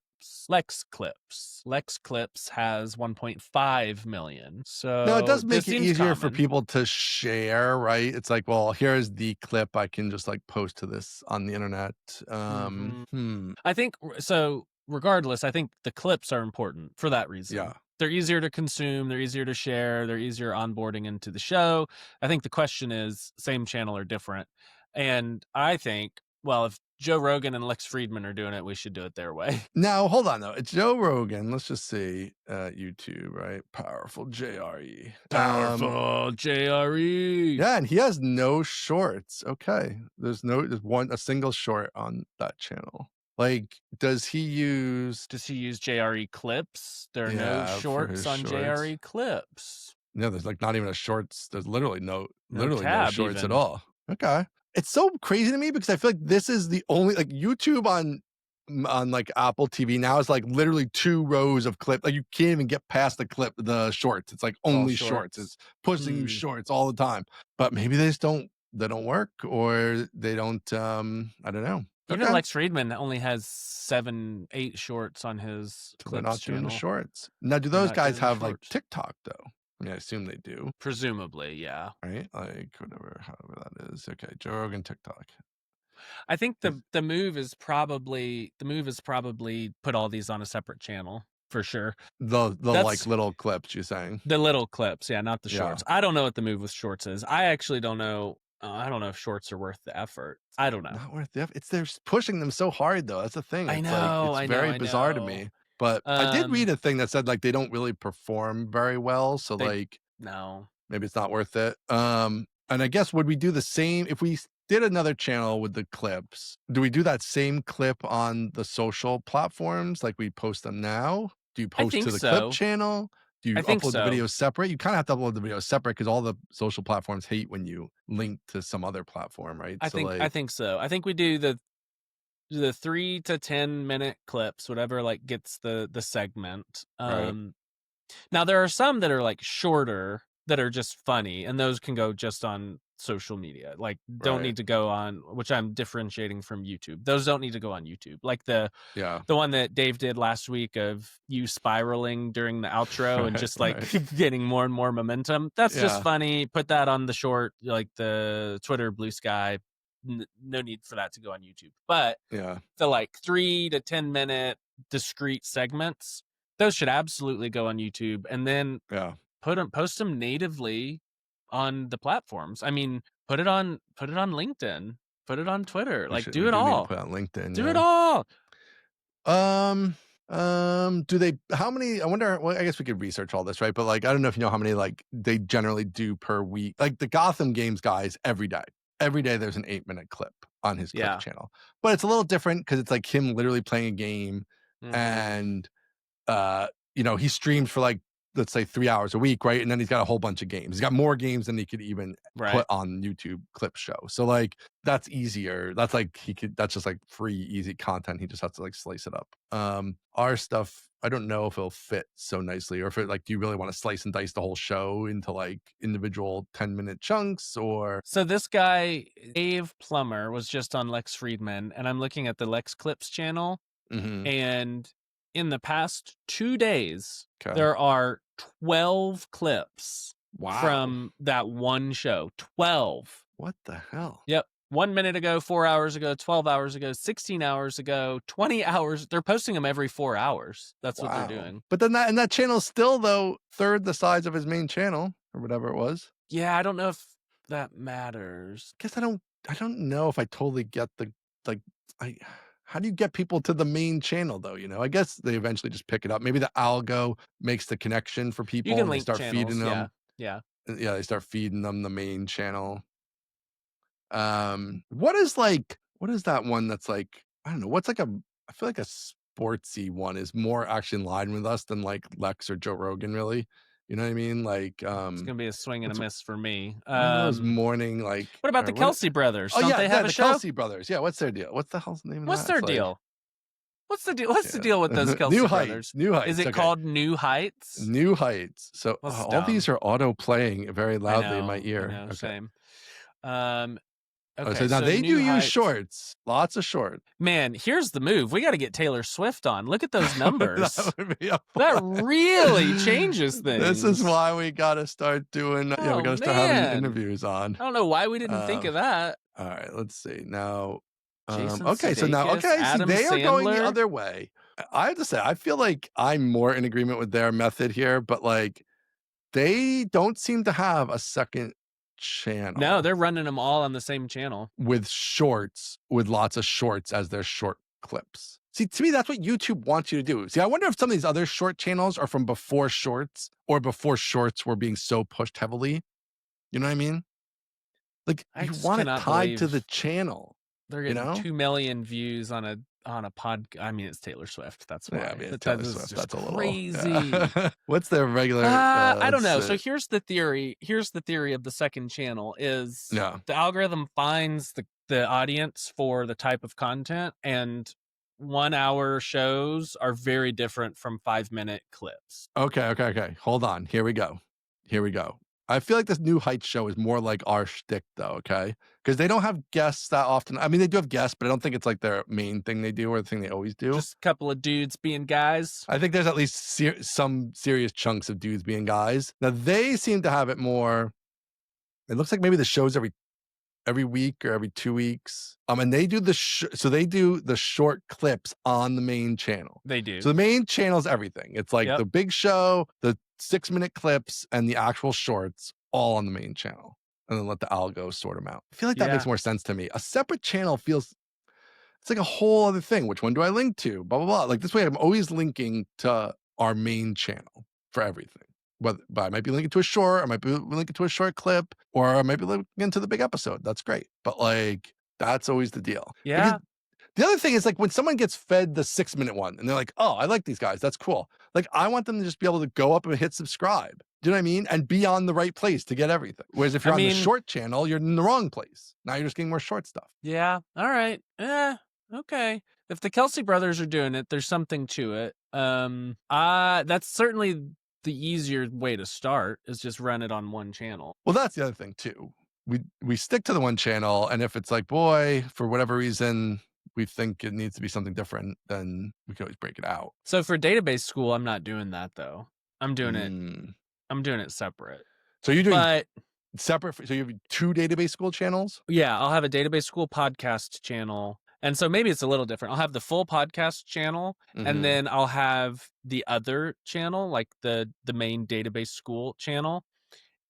S2: Lex Clips has 1.5 million. So
S1: no, it does make it easier for
S2: common.
S1: people to share, right? It's like, well, here's the clip. I can just like post to this on the internet.
S2: I think so. Regardless, I think the clips are important for that reason.
S1: Yeah.
S2: They're easier to consume. They're easier to share. They're easier onboarding into the show. I think the question is same channel or different. And I think, well, if Joe Rogan and Lex Fridman are doing it, we should do it their way.
S1: Now, hold on though. It's Joe Rogan. Let's just see YouTube, right? Powerful JRE.
S2: Powerful JRE.
S1: Yeah, and he has no shorts. Okay. There's a single short on that channel. Like, does he use
S2: JRE clips? There are no shorts on JRE clips.
S1: No, there's like not even a shorts. There's literally no shorts
S2: even.
S1: at all. Okay. It's so crazy to me because I feel like this is the only like YouTube on like Apple TV now is like literally 2 rows of clip. Like you can't even get past the shorts. It's like only shorts. It's pushing you shorts all the time. But maybe they don't work, or they don't I don't know.
S2: Even Lex Fridman only has 7-8 shorts on his clips
S1: They're not
S2: channel.
S1: doing the shorts. Now, do those guys have like TikTok though? I mean, I assume they do.
S2: Presumably, yeah.
S1: Right? Like however that is. Okay, Joe Rogan TikTok.
S2: I think the move is probably put all these on a separate channel for sure.
S1: The like little clips you're saying.
S2: The little clips, yeah, not the shorts. I don't know what the move with shorts is. I actually don't know. I don't know if shorts are worth the effort. I don't know.
S1: Not worth the effort. They're pushing them so hard though. That's the thing.
S2: I know.
S1: It's very bizarre to me. But I did
S2: Um,
S1: read a thing that said, like, they don't really perform very well, so,
S2: they
S1: like,
S2: no.
S1: maybe it's not worth it. And I guess would we do the same if we did another channel with the clips? Do we do that same clip on the social platforms like we post them now? Do you
S2: I
S1: post
S2: think
S1: to the clip
S2: so.
S1: channel? Do
S2: I
S1: you
S2: think
S1: upload the
S2: so.
S1: videos separate? You kind of have to upload the videos separate because all the social platforms hate when you link to some other platform, right? So
S2: I
S1: like,
S2: think so. I think we do the 3 to 10-minute clips, whatever, like, gets the segment.
S1: right,
S2: Now there are some that are, like, shorter that are just funny, and those can go just on social media, like, don't
S1: right,
S2: need to go on, which I'm differentiating from YouTube. Those don't need to go on YouTube. Like,
S1: yeah,
S2: the one that Dave did last week of you spiraling during the outro and
S1: right,
S2: just, like,
S1: right,
S2: getting more and more momentum, that's just
S1: yeah,
S2: funny. Put that on the short, like, the Twitter Blue Sky. No need for that to go on YouTube. But
S1: yeah,
S2: the, like, 3 to 10-minute discrete segments, those should absolutely go on YouTube, and then
S1: yeah.
S2: post them natively on the platforms. I mean, put it on LinkedIn, put it on Twitter, like,
S1: We
S2: do it
S1: do need to
S2: all.
S1: put it on LinkedIn.
S2: Do it
S1: Yeah.
S2: all.
S1: Um, do they how many I wonder well, I guess we could research all this, right? But like I don't know if you know how many like they generally do per week. Like the Gotham Games guys every day. Every day there's an 8-minute clip on his clip
S2: Yeah.
S1: channel. But it's a little different because it's like him literally playing a game
S2: Mhm.
S1: and uh, he streams for like let's say 3 hours a week, right? And then he's got a whole bunch of games. He's got more games than he could even
S2: Right.
S1: put on YouTube clip show. So like that's easier. That's like that's just like free, easy content. He just has to like slice it up. Our stuff, I don't know if it'll fit so nicely, or if it like, do you really want to slice and dice the whole show into like individual 10-minute chunks or
S2: So this guy, Dave Plummer, was just on Lex Friedman, and I'm looking at the Lex Clips channel,
S1: mm-hmm.
S2: and in the past 2 days,
S1: Okay.
S2: there are 12 clips
S1: Wow.
S2: from that one show. 12.
S1: What the hell?
S2: Yep. 1 minute ago, 4 hours ago, 12 hours ago, 16 hours ago, 20 hours. They're posting them every 4 hours. That's what they're
S1: Wow.
S2: doing.
S1: But then that channel's still though third the size of his main channel or whatever it was.
S2: Yeah, I don't know if that matters.
S1: Guess I don't know if I totally get the like I how do you get people to the main channel though, you know? I guess they eventually just pick it up. Maybe the algo makes the connection for
S2: You
S1: people
S2: can
S1: and they
S2: link
S1: start feeding
S2: channels. Yeah.
S1: them.
S2: Yeah.
S1: Yeah, they start feeding them the main channel. What is that one that's like, I don't know, what's like I feel like a sportsy one is more actually in line with us than like Lex or Joe Rogan really. You know what I mean? Like
S2: It's going to be a swing and a
S1: what's
S2: miss for me.
S1: one of those morning like
S2: What about
S1: or
S2: the
S1: what
S2: Kelsey brothers?
S1: oh
S2: Don't
S1: yeah,
S2: they have
S1: yeah,
S2: a
S1: the
S2: show?
S1: Kelsey brothers. Yeah, what's their deal? What the hell's the name of
S2: What's
S1: that?
S2: their
S1: It's like
S2: deal? What's the
S1: yeah.
S2: deal with those
S1: New
S2: Kelsey
S1: Heights,
S2: brothers?
S1: New
S2: Is
S1: Heights.
S2: it
S1: Okay.
S2: called New Heights?
S1: New Heights. So
S2: Well, that's
S1: all these
S2: dumb.
S1: are auto playing very loudly in my
S2: I
S1: ear.
S2: know,
S1: Okay.
S2: same. Um,
S1: Oh, so
S2: okay,
S1: now
S2: so
S1: they do
S2: New
S1: use
S2: Heights.
S1: shorts. Lots of shorts.
S2: Man, here's the move. We got to get Taylor Swift on. Look at those
S1: That
S2: numbers.
S1: would be a
S2: That
S1: fun.
S2: really changes
S1: This is
S2: things.
S1: why we gotta start doing we
S2: Oh
S1: gotta start having
S2: man.
S1: interviews on.
S2: I don't know why we didn't think
S1: Uh,
S2: of that.
S1: all right, let's see. Now,
S2: Jason
S1: okay, so now
S2: Sudeikis,
S1: okay, see,
S2: Adam
S1: they are going the
S2: Sandler.
S1: other way. I have to say, I feel like I'm more in agreement with their method here, but, like, they don't seem to have a second
S2: No,
S1: channel
S2: they're running them all on the same channel.
S1: with lots of shorts as their short clips. See, to me, that's what YouTube wants you to do. See, I wonder if some of these other short channels are from before shorts or before shorts were being so pushed heavily. You know what I mean? Like,
S2: I
S1: you
S2: just
S1: want it
S2: cannot
S1: tied to the
S2: believe
S1: channel,
S2: they're
S1: you
S2: getting
S1: know?
S2: 2 million views on a pod. I mean, it's Taylor Swift. That's
S1: Yeah, I
S2: why.
S1: mean,
S2: But that
S1: Taylor
S2: is
S1: Swift,
S2: just
S1: that's a little
S2: crazy.
S1: yeah. What's their regular,
S2: I don't
S1: let's
S2: know.
S1: see.
S2: So here's the theory. Here's the theory of the second channel is
S1: Yeah.
S2: the algorithm finds the audience for the type of content, and 1 hour shows are very different from 5 minute clips.
S1: Okay, okay, okay. Hold on. Here we go. Here we go. I feel like this New Heights show is more like our shtick, though. Okay, because they don't have guests that often. I mean, they do have guests, but I don't think it's like their main thing they do or the thing they always do.
S2: Just a couple of dudes being guys.
S1: I think there's at least some serious chunks of dudes being guys. Now they seem to have it more. It looks like maybe the show's every week or every 2 weeks. And they do so they do the short clips on the main channel.
S2: They do.
S1: So the main channel is everything. It's like
S2: Yep.
S1: the big show, the 6-minute clips, and the actual shorts all on the main channel. And then let the algo sort them out. I feel like that
S2: Yeah.
S1: makes more sense to me. A separate channel feels it's like a whole other thing. Which one do I link to? Blah blah blah. Like this way, I'm always linking to our main channel for everything. But I might be linking to a short, I might be linking to a short clip, or I might be linking to the big episode. That's great. But like that's always the deal. Because
S2: Yeah.
S1: the other thing is like when someone gets fed the 6-minute one and they're like, oh, I like these guys. That's cool. Like I want them to just be able to go up and hit subscribe. Do you know what I mean? And be on the right place to get everything. Whereas if
S2: I
S1: you're on the
S2: mean,
S1: short channel, you're in the wrong place. Now you're just getting more short stuff.
S2: yeah. All right. Okay. If the Kelsey brothers are doing it, there's something to it. That's certainly the easier way to start is just run it on one channel.
S1: Well, that's the other thing too. We stick to the one channel, and if it's like, boy, for whatever reason, we think it needs to be something different, then we can always break it out.
S2: So for database school, I'm not doing that though. I'm doing it.
S1: Mm.
S2: I'm doing it separate.
S1: So you're doing
S2: But
S1: separate. So you have 2 database school channels.
S2: yeah, I'll have a database school podcast channel. And so maybe it's a little different. I'll have the full podcast channel, and
S1: Mhm.
S2: then I'll have the other channel, like the main database school channel.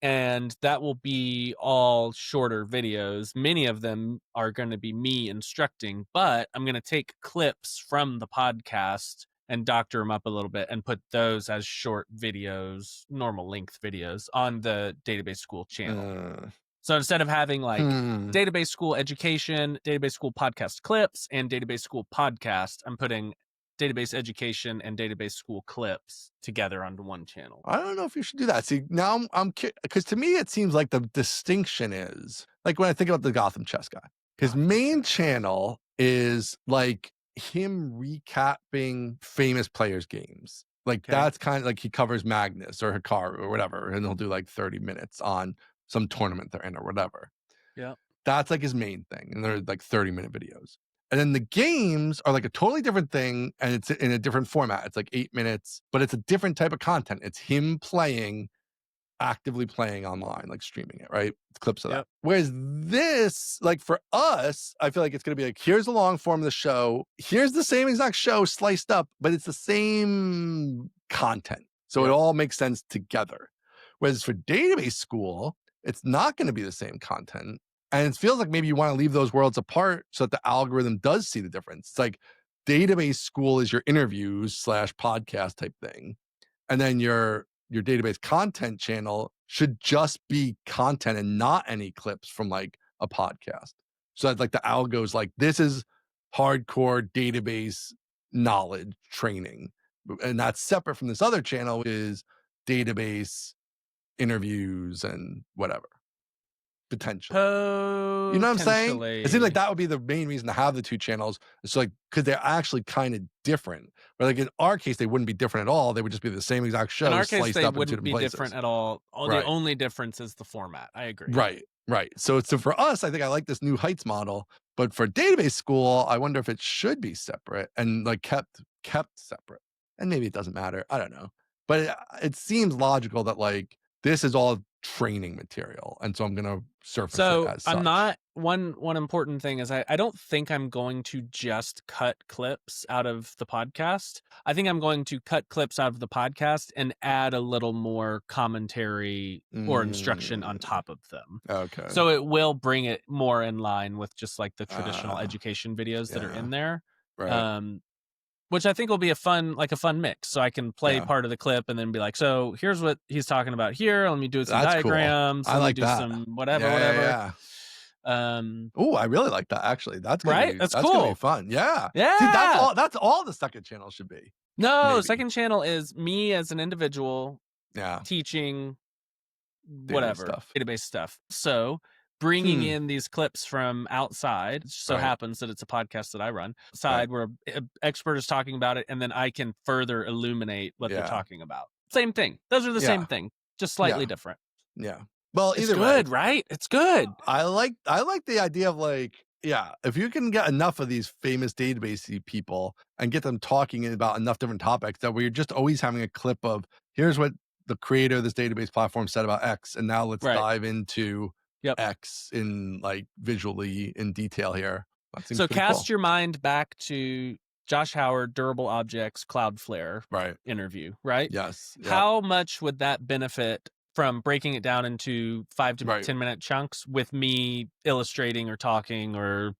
S2: And that will be all shorter videos. Many of them are going to be me instructing, but I'm going to take clips from the podcast and doctor them up a little bit and put those as short videos, normal length videos on the database school channel. So instead of having like database school education, database school podcast clips, and database school podcast, I'm putting database education and database school clips together onto one channel.
S1: I don't know if you should do that. See, now I'm because to me it seems like the distinction is like when I think about the Gotham chess guy, his main channel is like him recapping famous players' games. Like
S2: Okay.
S1: that's kind of like he covers Magnus or Hikaru or whatever, and he'll do like 30 minutes on some tournament they're in or whatever.
S2: Yeah.
S1: That's like his main thing, and they're like 30-minute videos. And then the games are like a totally different thing, and it's in a different format. It's like 8 minutes, but it's a different type of content. It's him playing, actively playing online, like streaming it, right? It's clips of that.
S2: Yep.
S1: Whereas this, like for us, I feel like it's going to be like, here's the long form of the show. Here's the same exact show sliced up, but it's the same content. So it
S2: Yep.
S1: all makes sense together. Whereas for database school, it's not going to be the same content. And it feels like maybe you want to leave those worlds apart so that the algorithm does see the difference. It's like database school is your interviews / podcast type thing. And then your database content channel should just be content and not any clips from like a podcast. So that like the algo's like, this is hardcore database knowledge training. And that's separate from this other channel, which is database interviews and whatever. Potentially. You know what I'm saying? It seems like that would be the main reason to have the 2 channels. It's like, because they're actually kind of different. But like in our case, they wouldn't be different at all. They would just be the same exact show
S2: In our case,
S1: sliced
S2: they
S1: up into
S2: wouldn't
S1: different
S2: be
S1: places.
S2: different at all.
S1: Right.
S2: The only difference is the format. I agree.
S1: Right. So for us, I think I like this New Heights model. But for database school, I wonder if it should be separate and like kept separate. And maybe it doesn't matter. I don't know. But it seems logical that like this is all training material, and so I'm gonna surface it as such.
S2: I'm not one important thing is I don't think I'm going to just cut clips out of the podcast. I think I'm going to cut clips out of the podcast and add a little more commentary or instruction on top of them.
S1: Okay.
S2: So it will bring it more in line with just like the traditional education videos that are in there.
S1: Right.
S2: Which I think will be a fun mix. So I can play part of the clip and then be like, so here's what he's talking about here. Let me do some diagrams.
S1: Cool. I like
S2: do
S1: that.
S2: some whatever.
S1: Yeah. Oh, I really like that actually. That's
S2: right. That's cool.
S1: Gonna be fun. Yeah.
S2: Yeah.
S1: See, that's all the second channel should be.
S2: No,
S1: maybe.
S2: Second channel is me as an individual teaching database stuff. So bringing in these clips from outside, it so happens that it's a podcast that I run, where an expert is talking about it, and then I can further illuminate what they're talking about. Same thing. Those are the same thing, just slightly different.
S1: Yeah. Well,
S2: it's good, right? It's good.
S1: I like the idea of like, if you can get enough of these famous database people and get them talking about enough different topics that we're just always having a clip of, here's what the creator of this database platform said about X, and now let's dive into X in like visually in detail here.
S2: So cast your mind back to Josh Howard, Durable Objects, Cloudflare interview, right?
S1: Yes.
S2: How much would that benefit from breaking it down into 5 to 10 minute chunks with me illustrating or talking or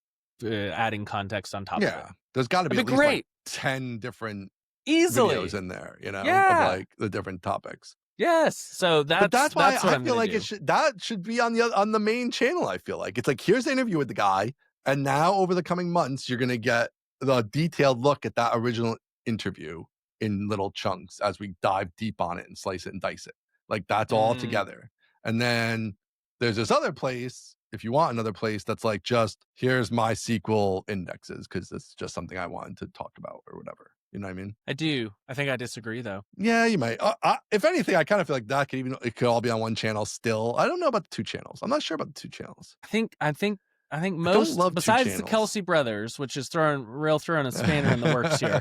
S2: adding context on top of it.
S1: Yeah. There's got to be
S2: That'd
S1: at
S2: be
S1: least like
S2: great.
S1: 10 different
S2: Easily.
S1: videos in there, you know, of
S2: Yeah.
S1: like the different topics.
S2: Yes. So
S1: But that's why
S2: what
S1: I
S2: I'm
S1: feel
S2: gonna
S1: like
S2: do.
S1: that should be on the main channel. I feel like it's like, here's the interview with the guy, and now over the coming months, you're gonna get the detailed look at that original interview in little chunks as we dive deep on it and slice it and dice it. Like that's all together. And then there's this other place, if you want another place, that's like just here's my sequel indexes because it's just something I wanted to talk about or whatever. You know what I mean?
S2: I do. I think I disagree though.
S1: Yeah, you might. If anything, I kind of feel like that it could all be on one channel still. I don't know about the two channels. I'm not sure about the two channels.
S2: I think
S1: don't
S2: most,
S1: love two
S2: besides the
S1: channels.
S2: Kelsey brothers, which is throwing a spanner in the works here,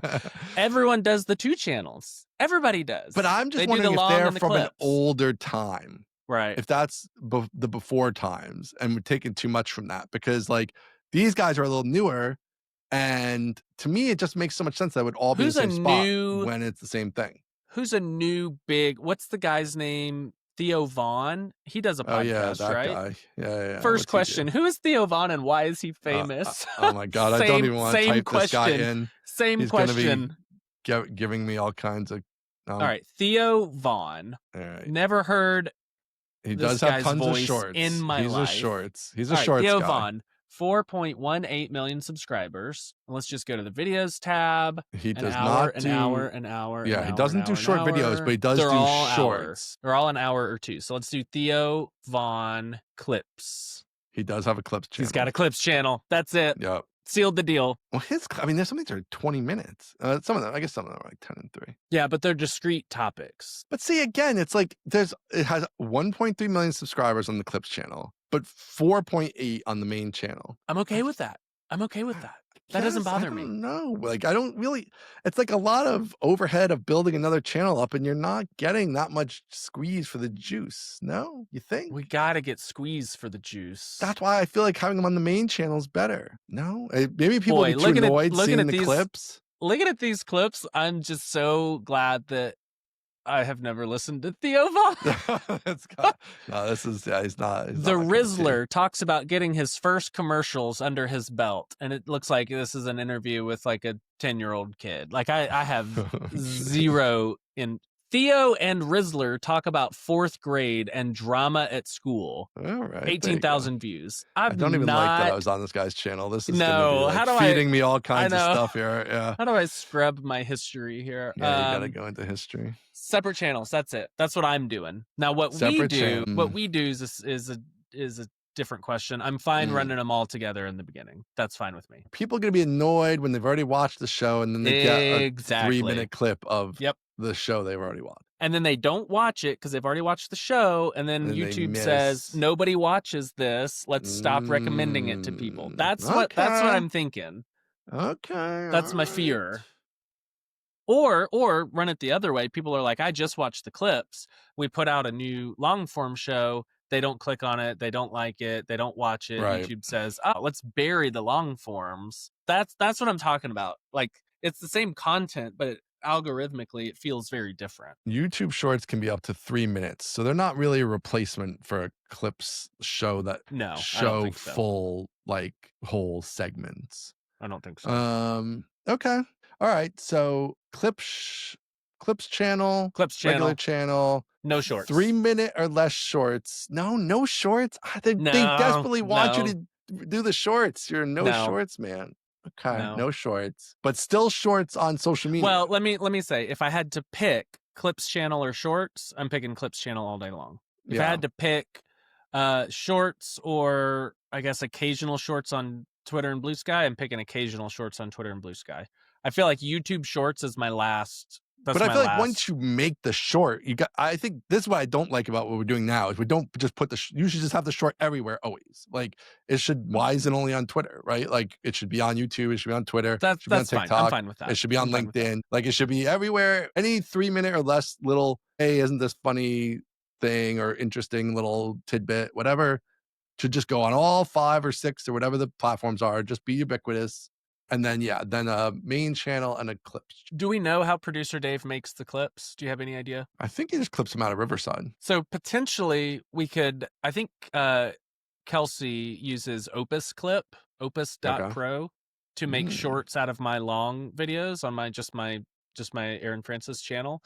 S2: everyone does the two channels. Everybody does.
S1: But I'm just
S2: They do
S1: wondering
S2: the
S1: if
S2: long
S1: they're
S2: and the
S1: from an
S2: clips.
S1: older time.
S2: Right.
S1: If that's the before times, and we're taking too much from that, because like these guys are a little newer, and to me it just makes so much sense that it would all be
S2: Who's
S1: the
S2: a
S1: same spot
S2: new-
S1: when it's the same thing.
S2: Who's a new big? What's the guy's name? Theo Vaughn. He does a podcast,
S1: Oh yeah, that
S2: right?
S1: guy. Yeah.
S2: First
S1: What's he
S2: question:
S1: do?
S2: Who is Theo Vaughn and why is he famous?
S1: Oh my god, I don't even want to type this guy in.
S2: Same
S1: He's
S2: question.
S1: Gonna be giving me all kinds of.
S2: All right, Theo Vaughn.
S1: All right.
S2: Never heard.
S1: He
S2: this
S1: does have
S2: guy's
S1: tons of
S2: voice
S1: shorts.
S2: in my
S1: He's
S2: life.
S1: a shorts. He's a
S2: All right,
S1: shorts
S2: Theo
S1: guy.
S2: Vaughn, 4.18 million subscribers. Let's just go to the videos tab.
S1: He does
S2: hour,
S1: not do
S2: an hour.
S1: Yeah,
S2: an
S1: he
S2: hour,
S1: doesn't
S2: an
S1: do
S2: hour,
S1: short
S2: an
S1: videos,
S2: hour.
S1: but he does
S2: They're
S1: do
S2: all
S1: shorts.
S2: They're all an hour or two. So let's do Theo Vaughn clips.
S1: He does have a clips channel.
S2: He's got a clips channel. That's it.
S1: Yep.
S2: Sealed the deal.
S1: Well, there's some things that are 20 minutes. Some of them are like 10 and 3.
S2: Yeah, but they're discrete topics.
S1: But see, again, it's like it has 1.3 million subscribers on the clips channel, but 4.8 on the main channel.
S2: I'm okay with that. That doesn't bother me.
S1: No, like I don't really. It's like a lot of overhead of building another channel up, and you're not getting that much squeeze for the juice. No, you think?
S2: We gotta get squeezed for the juice.
S1: That's why I feel like having them on the main channel is better. No, maybe people are too annoyed seeing the clips.
S2: Looking at these clips, I'm just so glad that I have never listened to Theo Vaughn.
S1: He's not.
S2: The Rizzler talks about getting his first commercials under his belt, and it looks like this is an interview with like a 10-year-old kid. Like I have zero in. Theo and Rizzler talk about 4th grade and drama at school.
S1: All right,
S2: 18,000 views.
S1: I don't even like that I was on this guy's channel. This is feeding me all kinds of stuff here. Yeah.
S2: How do I scrub my history here?
S1: Yeah, you gotta go into history.
S2: Separate channels. That's it. That's what I'm doing. Now, what we do is a different question. I'm fine running them all together in the beginning. That's fine with me.
S1: People are gonna be annoyed when they've already watched the show and then they get a 3-minute clip of the show they've already watched.
S2: And then they don't watch it because they've already watched the show. And then YouTube says, nobody watches this. Let's stop recommending it to people. That's what I'm thinking.
S1: Okay.
S2: That's my fear. Or run it the other way. People are like, I just watched the clips. We put out a new long form show. They don't click on it. They don't like it. They don't watch it.
S1: Right.
S2: YouTube says, oh, let's bury the long forms. That's what I'm talking about. Like, it's the same content, but algorithmically it feels very different.
S1: YouTube shorts can be up to 3 minutes, so they're not really a replacement for a clips show that show full like whole segments.
S2: I don't think so.
S1: Okay, all right, so clips channel, regular channel,
S2: no shorts,
S1: 3 minute or less shorts. No shorts. They desperately want you to do the shorts. You're no shorts man. Okay, no shorts, but still shorts on social media.
S2: Well, let me say, if I had to pick clips channel or shorts, I'm picking clips channel all day long. If I had to pick shorts or I guess occasional shorts on Twitter and Blue Sky, I'm picking occasional shorts on Twitter and Blue Sky. I feel like YouTube shorts is my last.
S1: But I feel like once you make the short, I think this is what I don't like about what we're doing now is we don't just put you should just have the short everywhere always. Like why is it only on Twitter, right? Like it should be on YouTube, it should be on Twitter,
S2: that's
S1: on TikTok,
S2: fine. I'm fine with that.
S1: It should be on LinkedIn. Like it should be everywhere. Any 3 minute or less little, hey, isn't this funny thing or interesting little tidbit, whatever, should just go on all 5 or 6 or whatever the platforms are. Just be ubiquitous. And then, a main channel and a clips.
S2: Do we know how producer Dave makes the clips? Do you have any idea?
S1: I think he just clips them out of Riverside.
S2: So potentially we could, I think Kelsey uses
S1: Okay.
S2: opus.pro to make
S1: Mm,
S2: shorts out of my long videos on my Aaron Francis channel.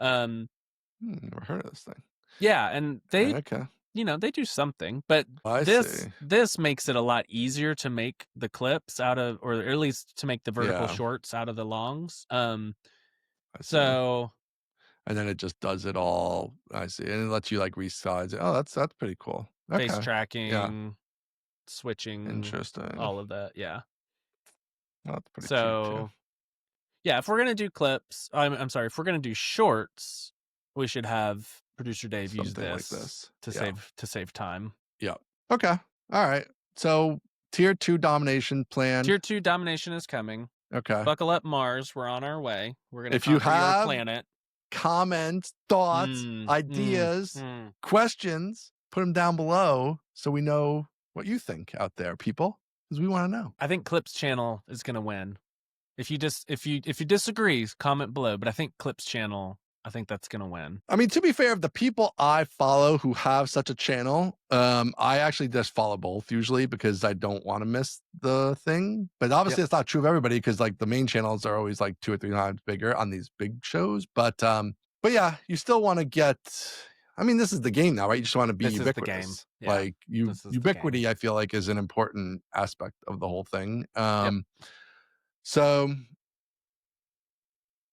S1: never heard of this thing.
S2: Yeah, and they
S1: Okay.
S2: they do something, but
S1: I
S2: this
S1: see.
S2: this makes it a lot easier to make the clips out of, or at least to make the vertical
S1: Yeah,
S2: shorts out of the longs.
S1: I see.
S2: So
S1: And then it just does it all. I see. And it lets you like resize it. Oh, that's pretty cool.
S2: face
S1: Okay. Yeah.
S2: tracking, switching,
S1: Interesting.
S2: all of that. Yeah.
S1: Oh, that's pretty cheap too.
S2: So yeah, if we're gonna do clips, I'm sorry, if we're gonna do shorts, we should have producer Dave use
S1: Something like
S2: this
S1: this.
S2: to
S1: Yeah.
S2: save time.
S1: Yeah. Okay. All right. So tier 2 domination planned.
S2: Tier 2 domination is coming.
S1: Okay.
S2: Buckle up, Mars. We're on our way. We're gonna
S1: If you
S2: conquer your
S1: have
S2: planet.
S1: comments, thoughts,
S2: Mm, mm,
S1: ideas,
S2: mm.
S1: questions, put them down below so we know what you think out there, people, because we want to know.
S2: I think Clips channel is gonna win. If you disagree, comment below. But I think Clips channel, I think that's gonna win.
S1: I mean, to be fair, of the people I follow who have such a channel, I actually just follow both usually because I don't want to miss the thing. But obviously, it's not true of everybody because like the main channels are always like 2 or 3 times bigger on these big shows. But yeah, you still want to get. I mean, this is the game now, right? You just want to be
S2: This is the game.
S1: ubiquitous.
S2: Yeah,
S1: Like
S2: this is the game.
S1: ubiquity, I feel like is an important aspect of the whole thing.
S2: Yep.
S1: So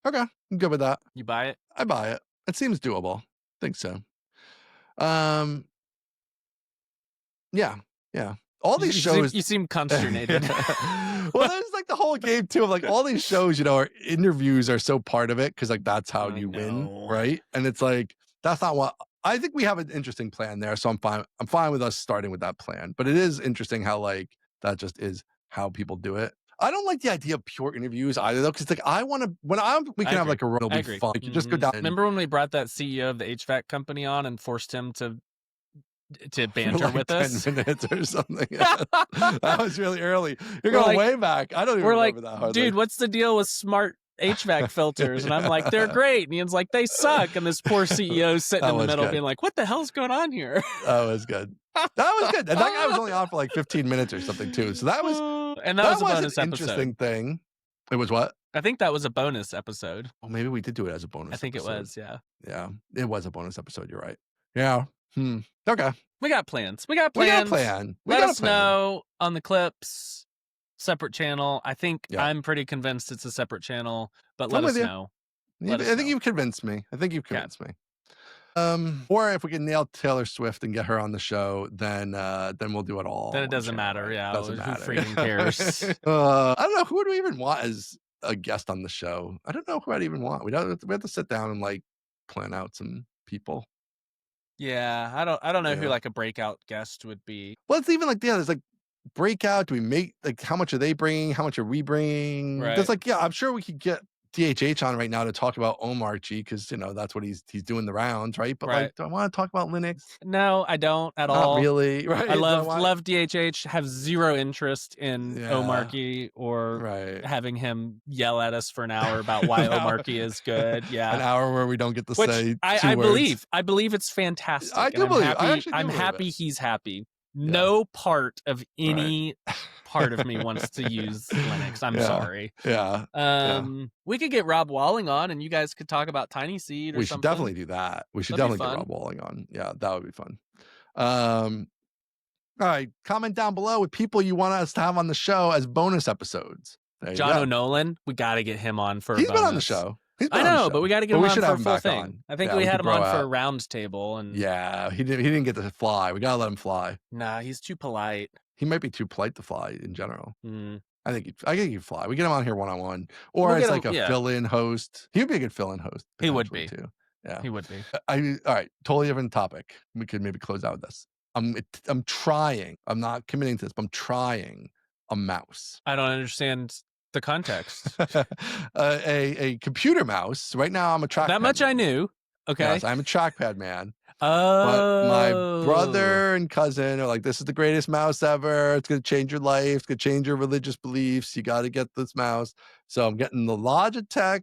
S1: okay, I'm good with that.
S2: You buy it?
S1: I buy it. It seems doable. Think so. Um, yeah, yeah. All these shows.
S2: You seem consternated.
S1: Well, there's like the whole game too of like all these shows, are interviews are so part of it because like that's how
S2: I
S1: you win,
S2: know.
S1: right? And it's like that's not what I think we have an interesting plan there. So I'm fine. I'm fine with us starting with that plan. But it is interesting how like that just is how people do it. I don't like the idea of pure interviews either though, because like I want to we can have like a run, it'll be fun. Like, you just go down.
S2: Remember when we brought that CEO of the HVAC company on and forced him to banter
S1: like
S2: with
S1: 10
S2: us?
S1: minutes or something. That was really early. You're going way back. I don't even remember that hardly.
S2: Dude, what's the deal with smart HVAC filters? And I'm like, they're great. And Ian's like, they suck. And this poor CEO sitting in the middle being like, what the hell's going on here?
S1: That was good. That was good. And that guy was only on for like 15 minutes or something too. So that was
S2: and that was a bonus
S1: an
S2: episode.
S1: Interesting thing. It was what?
S2: I think that was a bonus episode.
S1: Well, maybe we did do it as a bonus.
S2: I think
S1: episode.
S2: It was, yeah.
S1: Yeah, it was a bonus episode. You're right. Yeah. Okay.
S2: We got plans. Let us know on the Clips separate channel. I think I'm pretty convinced it's a separate channel, but let us know.
S1: I think you've convinced me. Me. Or if we can nail Taylor Swift and get her on the show, then we'll do it all.
S2: Then it doesn't matter. Yeah,
S1: doesn't matter.
S2: Who freaking cares?
S1: I don't know who do we even want as a guest on the show. I don't know who I'd even want. We have to sit down and like plan out some people.
S2: Yeah, I don't know who like a breakout guest would be.
S1: Well, it's even like there's like breakout. Do we make like how much are they bringing? How much are we bringing?
S2: Right.
S1: There's like I'm sure we could get DHH on right now to talk about Omar G because that's what he's doing the rounds, right? But like, do I want to talk about Linux?
S2: No, I don't at all.
S1: Not really, right?
S2: I love DHH. Have zero interest in Omarky or having him yell at us for an hour about why Omarky is good. Yeah,
S1: an hour where we don't get to say.
S2: I believe it's fantastic.
S1: I do believe.
S2: I'm happy he's happy. No part of any part of me wants to use Linux. I'm sorry.
S1: Yeah.
S2: We could get Rob Walling on and you guys could talk about Tiny Seed or something.
S1: We should definitely do that. We should definitely get Rob Walling on. Yeah, that would be fun. All right. Comment down below with people you want us to have on the show as bonus episodes.
S2: John O'Nolan, we got to get him on for
S1: He's
S2: a bonus.
S1: been on the show.
S2: I know, but we got to get him on for a full thing.
S1: On.
S2: I think we had him on for a round table, and
S1: he didn't get to fly. We gotta let him fly.
S2: Nah, he's too polite.
S1: He might be too polite to fly in general. I think he'd fly. We get him on here 1-on-1, or as like a fill-in host. He would be a good fill-in host.
S2: He would be
S1: too. Yeah,
S2: he would be.
S1: All right, totally different topic. We could maybe close out with this. I'm trying. I'm not committing to this, but I'm trying a mouse.
S2: I don't understand the context.
S1: A computer mouse. Right now, I'm a trackpad.
S2: That much
S1: man.
S2: I knew. Okay.
S1: Yes, I'm a trackpad man.
S2: Oh.
S1: But my brother and cousin are like, this is the greatest mouse ever. It's going to change your life. It's going to change your religious beliefs. You got to get this mouse. So I'm getting the Logitech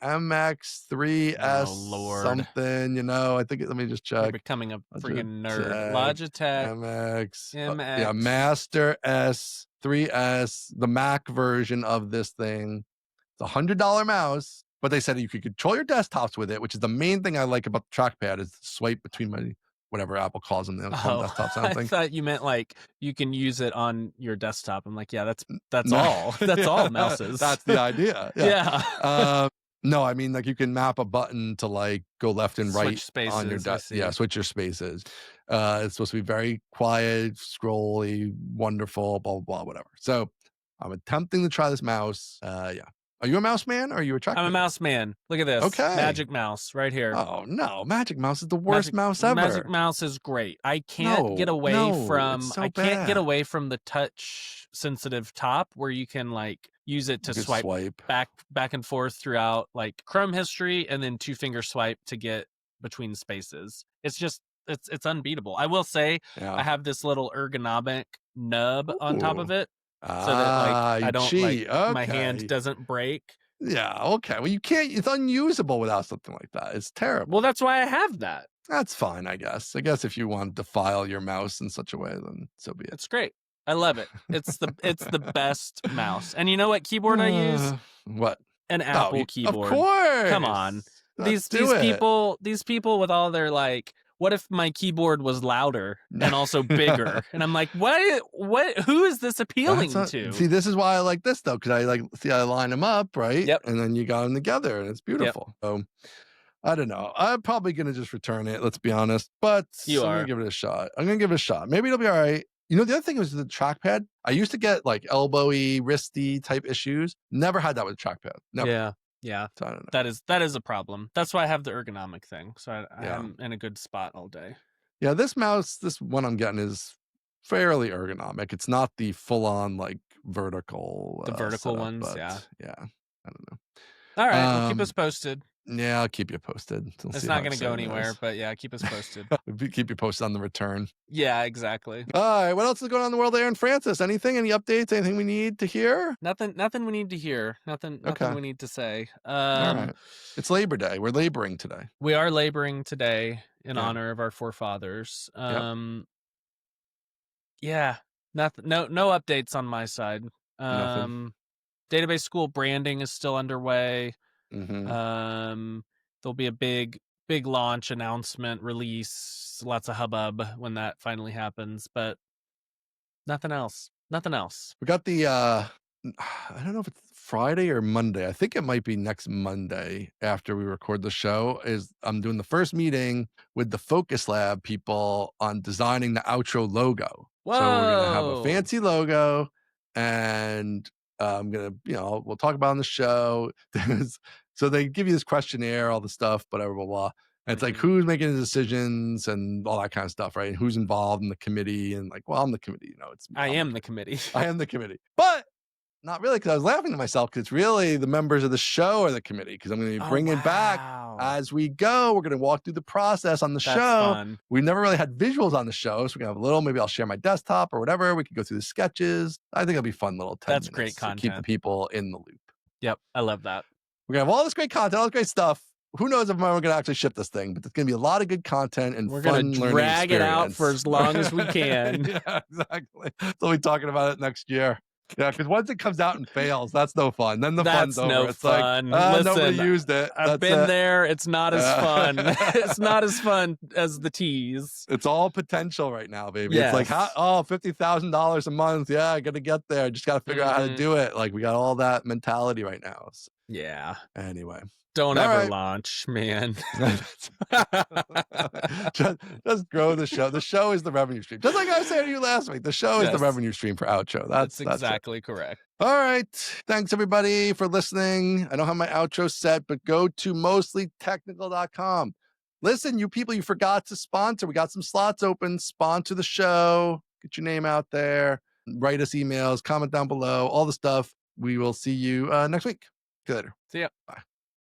S1: MX3S
S2: Oh Lord,
S1: something, I think let me just
S2: you're
S1: check.
S2: becoming a friggin' nerd.
S1: Logitech
S2: Logitech
S1: MX, yeah,
S2: MX.
S1: Master S3S, the Mac version of this thing. It's $100 mouse, but they said you could control your desktops with it, which is the main thing I like about the trackpad is the swipe between my whatever Apple calls them. They don't call them
S2: Oh,
S1: desktops, I don't
S2: I
S1: think.
S2: thought you meant like you can use it on your desktop. I'm like, yeah, that's
S1: No,
S2: all. That's all
S1: yeah,
S2: mouses.
S1: that's the idea. Yeah.
S2: Yeah.
S1: No, I mean like you can map a button to like go left and right
S2: Switch
S1: on your
S2: spaces. I
S1: yeah,
S2: see.
S1: switch your spaces. It's supposed to be very quiet, scrolly, wonderful, blah blah blah, whatever. So I'm attempting to try this mouse. Yeah. Are you a mouse man or are you a
S2: I'm a
S1: trackpad?
S2: mouse man. Look at this
S1: Okay.
S2: magic mouse right here.
S1: Oh no, Magic Mouse is the worst mouse
S2: Magic
S1: ever.
S2: Mouse is great.
S1: No, no, it's so
S2: I can't get
S1: bad.
S2: away from the touch sensitive top where you can like use it to
S1: Good
S2: swipe
S1: swipe.
S2: back and forth throughout like Chrome history and then 2-finger swipe to get between spaces. It's just it's unbeatable. I will say I
S1: Yeah.
S2: have this little ergonomic nub on top of
S1: Ooh.
S2: it so that like
S1: Ah, you
S2: I don't like
S1: cheat.
S2: my hand
S1: Okay.
S2: doesn't break.
S1: Yeah, okay. Well, you can't it's unusable without something like that. It's terrible.
S2: Well, that's why I have that.
S1: That's fine, I guess. I guess if you want to file your mouse in such a way, then so be it.
S2: It's great. I love it. It's the best mouse. And you know what keyboard I use?
S1: What?
S2: An
S1: Oh,
S2: Apple
S1: of
S2: keyboard. Come on.
S1: course. Let's do it.
S2: These people with all their like, what if my keyboard was louder and also bigger? And I'm like, what who is this appealing to?
S1: See, this is why I like this though, because I line them up, right?
S2: Yep.
S1: And then you got them together and it's beautiful. So I don't know. I'm probably gonna just return it, let's be honest. But
S2: You
S1: I'm
S2: are.
S1: gonna give it a shot. I'm gonna give it a shot. Maybe it'll be all right. The other thing was the trackpad. I used to get like elbowy, wristy type issues. Never had that with the trackpad. Never.
S2: Yeah. Yeah.
S1: So I don't know.
S2: That is a problem. That's why I have the ergonomic thing. So
S1: Yeah.
S2: I'm in a good spot all day.
S1: Yeah, this one I'm getting is fairly ergonomic. It's not the full on like vertical.
S2: The vertical
S1: setup,
S2: ones,
S1: but
S2: yeah.
S1: Yeah. I don't know.
S2: All right, well, keep us posted.
S1: Yeah, I'll keep you posted.
S2: It's not going to go anywhere, but yeah, keep us posted.
S1: Keep you posted on the return.
S2: Yeah, exactly.
S1: All right, what else is going on in the world there in Francis? Anything? Any updates? Anything we need to hear?
S2: Nothing we need to hear. Nothing we need to say.
S1: All right. It's Labor Day. We're laboring today.
S2: We are laboring today in
S1: Yeah.
S2: honor of our forefathers.
S1: Yep.
S2: Yeah. Nothing no updates on my side.
S1: Nothing.
S2: Database school branding is still underway.
S1: Mm-hmm.
S2: There'll be a big launch announcement release, lots of hubbub when that finally happens, but nothing else.
S1: We got the I don't know if it's Friday or Monday. I think it might be next Monday after we record the show. I'm doing the first meeting with the Focus Lab people on designing the outro logo.
S2: Whoa.
S1: So we're gonna have a fancy logo, and I'm gonna, we'll talk about it on the show. So they give you this questionnaire, all the stuff, whatever, blah blah. And it's like who's making the decisions and all that kind of stuff, right? And who's involved in the committee? And like, well, I'm the committee. It's me.
S2: I am the committee.
S1: I am the committee, but not really, because I was laughing to myself because it's really the members of the show are the committee, because I'm going to be bringing back as we go. We're going to walk through the process on the show.
S2: Fun.
S1: We've never really had visuals on the show, so we're going to have maybe I'll share my desktop or whatever. We could go through the sketches. I think it'll be fun little 10
S2: That's
S1: minutes
S2: great content.
S1: to keep the people in the loop.
S2: Yep, I love that.
S1: We're going to have all this great content, all this great stuff. Who knows if we're going to actually ship this thing, but there's going to be a lot of good content and
S2: we're
S1: fun
S2: gonna drag it out for as long as we can.
S1: Yeah, exactly. So we'll be talking about it next year. Yeah, because once it comes out and fails, that's no fun. Then the fun's over.
S2: No
S1: it's
S2: fun.
S1: like,
S2: Listen,
S1: nobody used it.
S2: I've been there. It's not as fun. It's not as fun as the tease.
S1: It's all potential right now, baby.
S2: Yes.
S1: It's like, $50,000 a month. Yeah, I got to get there. Just got to figure out how to do it. Like, we got all that mentality right now. So,
S2: yeah.
S1: Anyway.
S2: Don't ever launch, man.
S1: just grow the show. The show is the revenue stream. Just like I was saying to you last week, the show is the revenue stream for outro. That's
S2: exactly correct.
S1: All right. Thanks, everybody, for listening. I don't have my outro set, but go to mostlytechnical.com. Listen, you people, you forgot to sponsor. We got some slots open. Sponsor the show. Get your name out there. Write us emails. Comment down below. All the stuff. We will see you next week. See you later.
S2: See ya.
S1: Bye.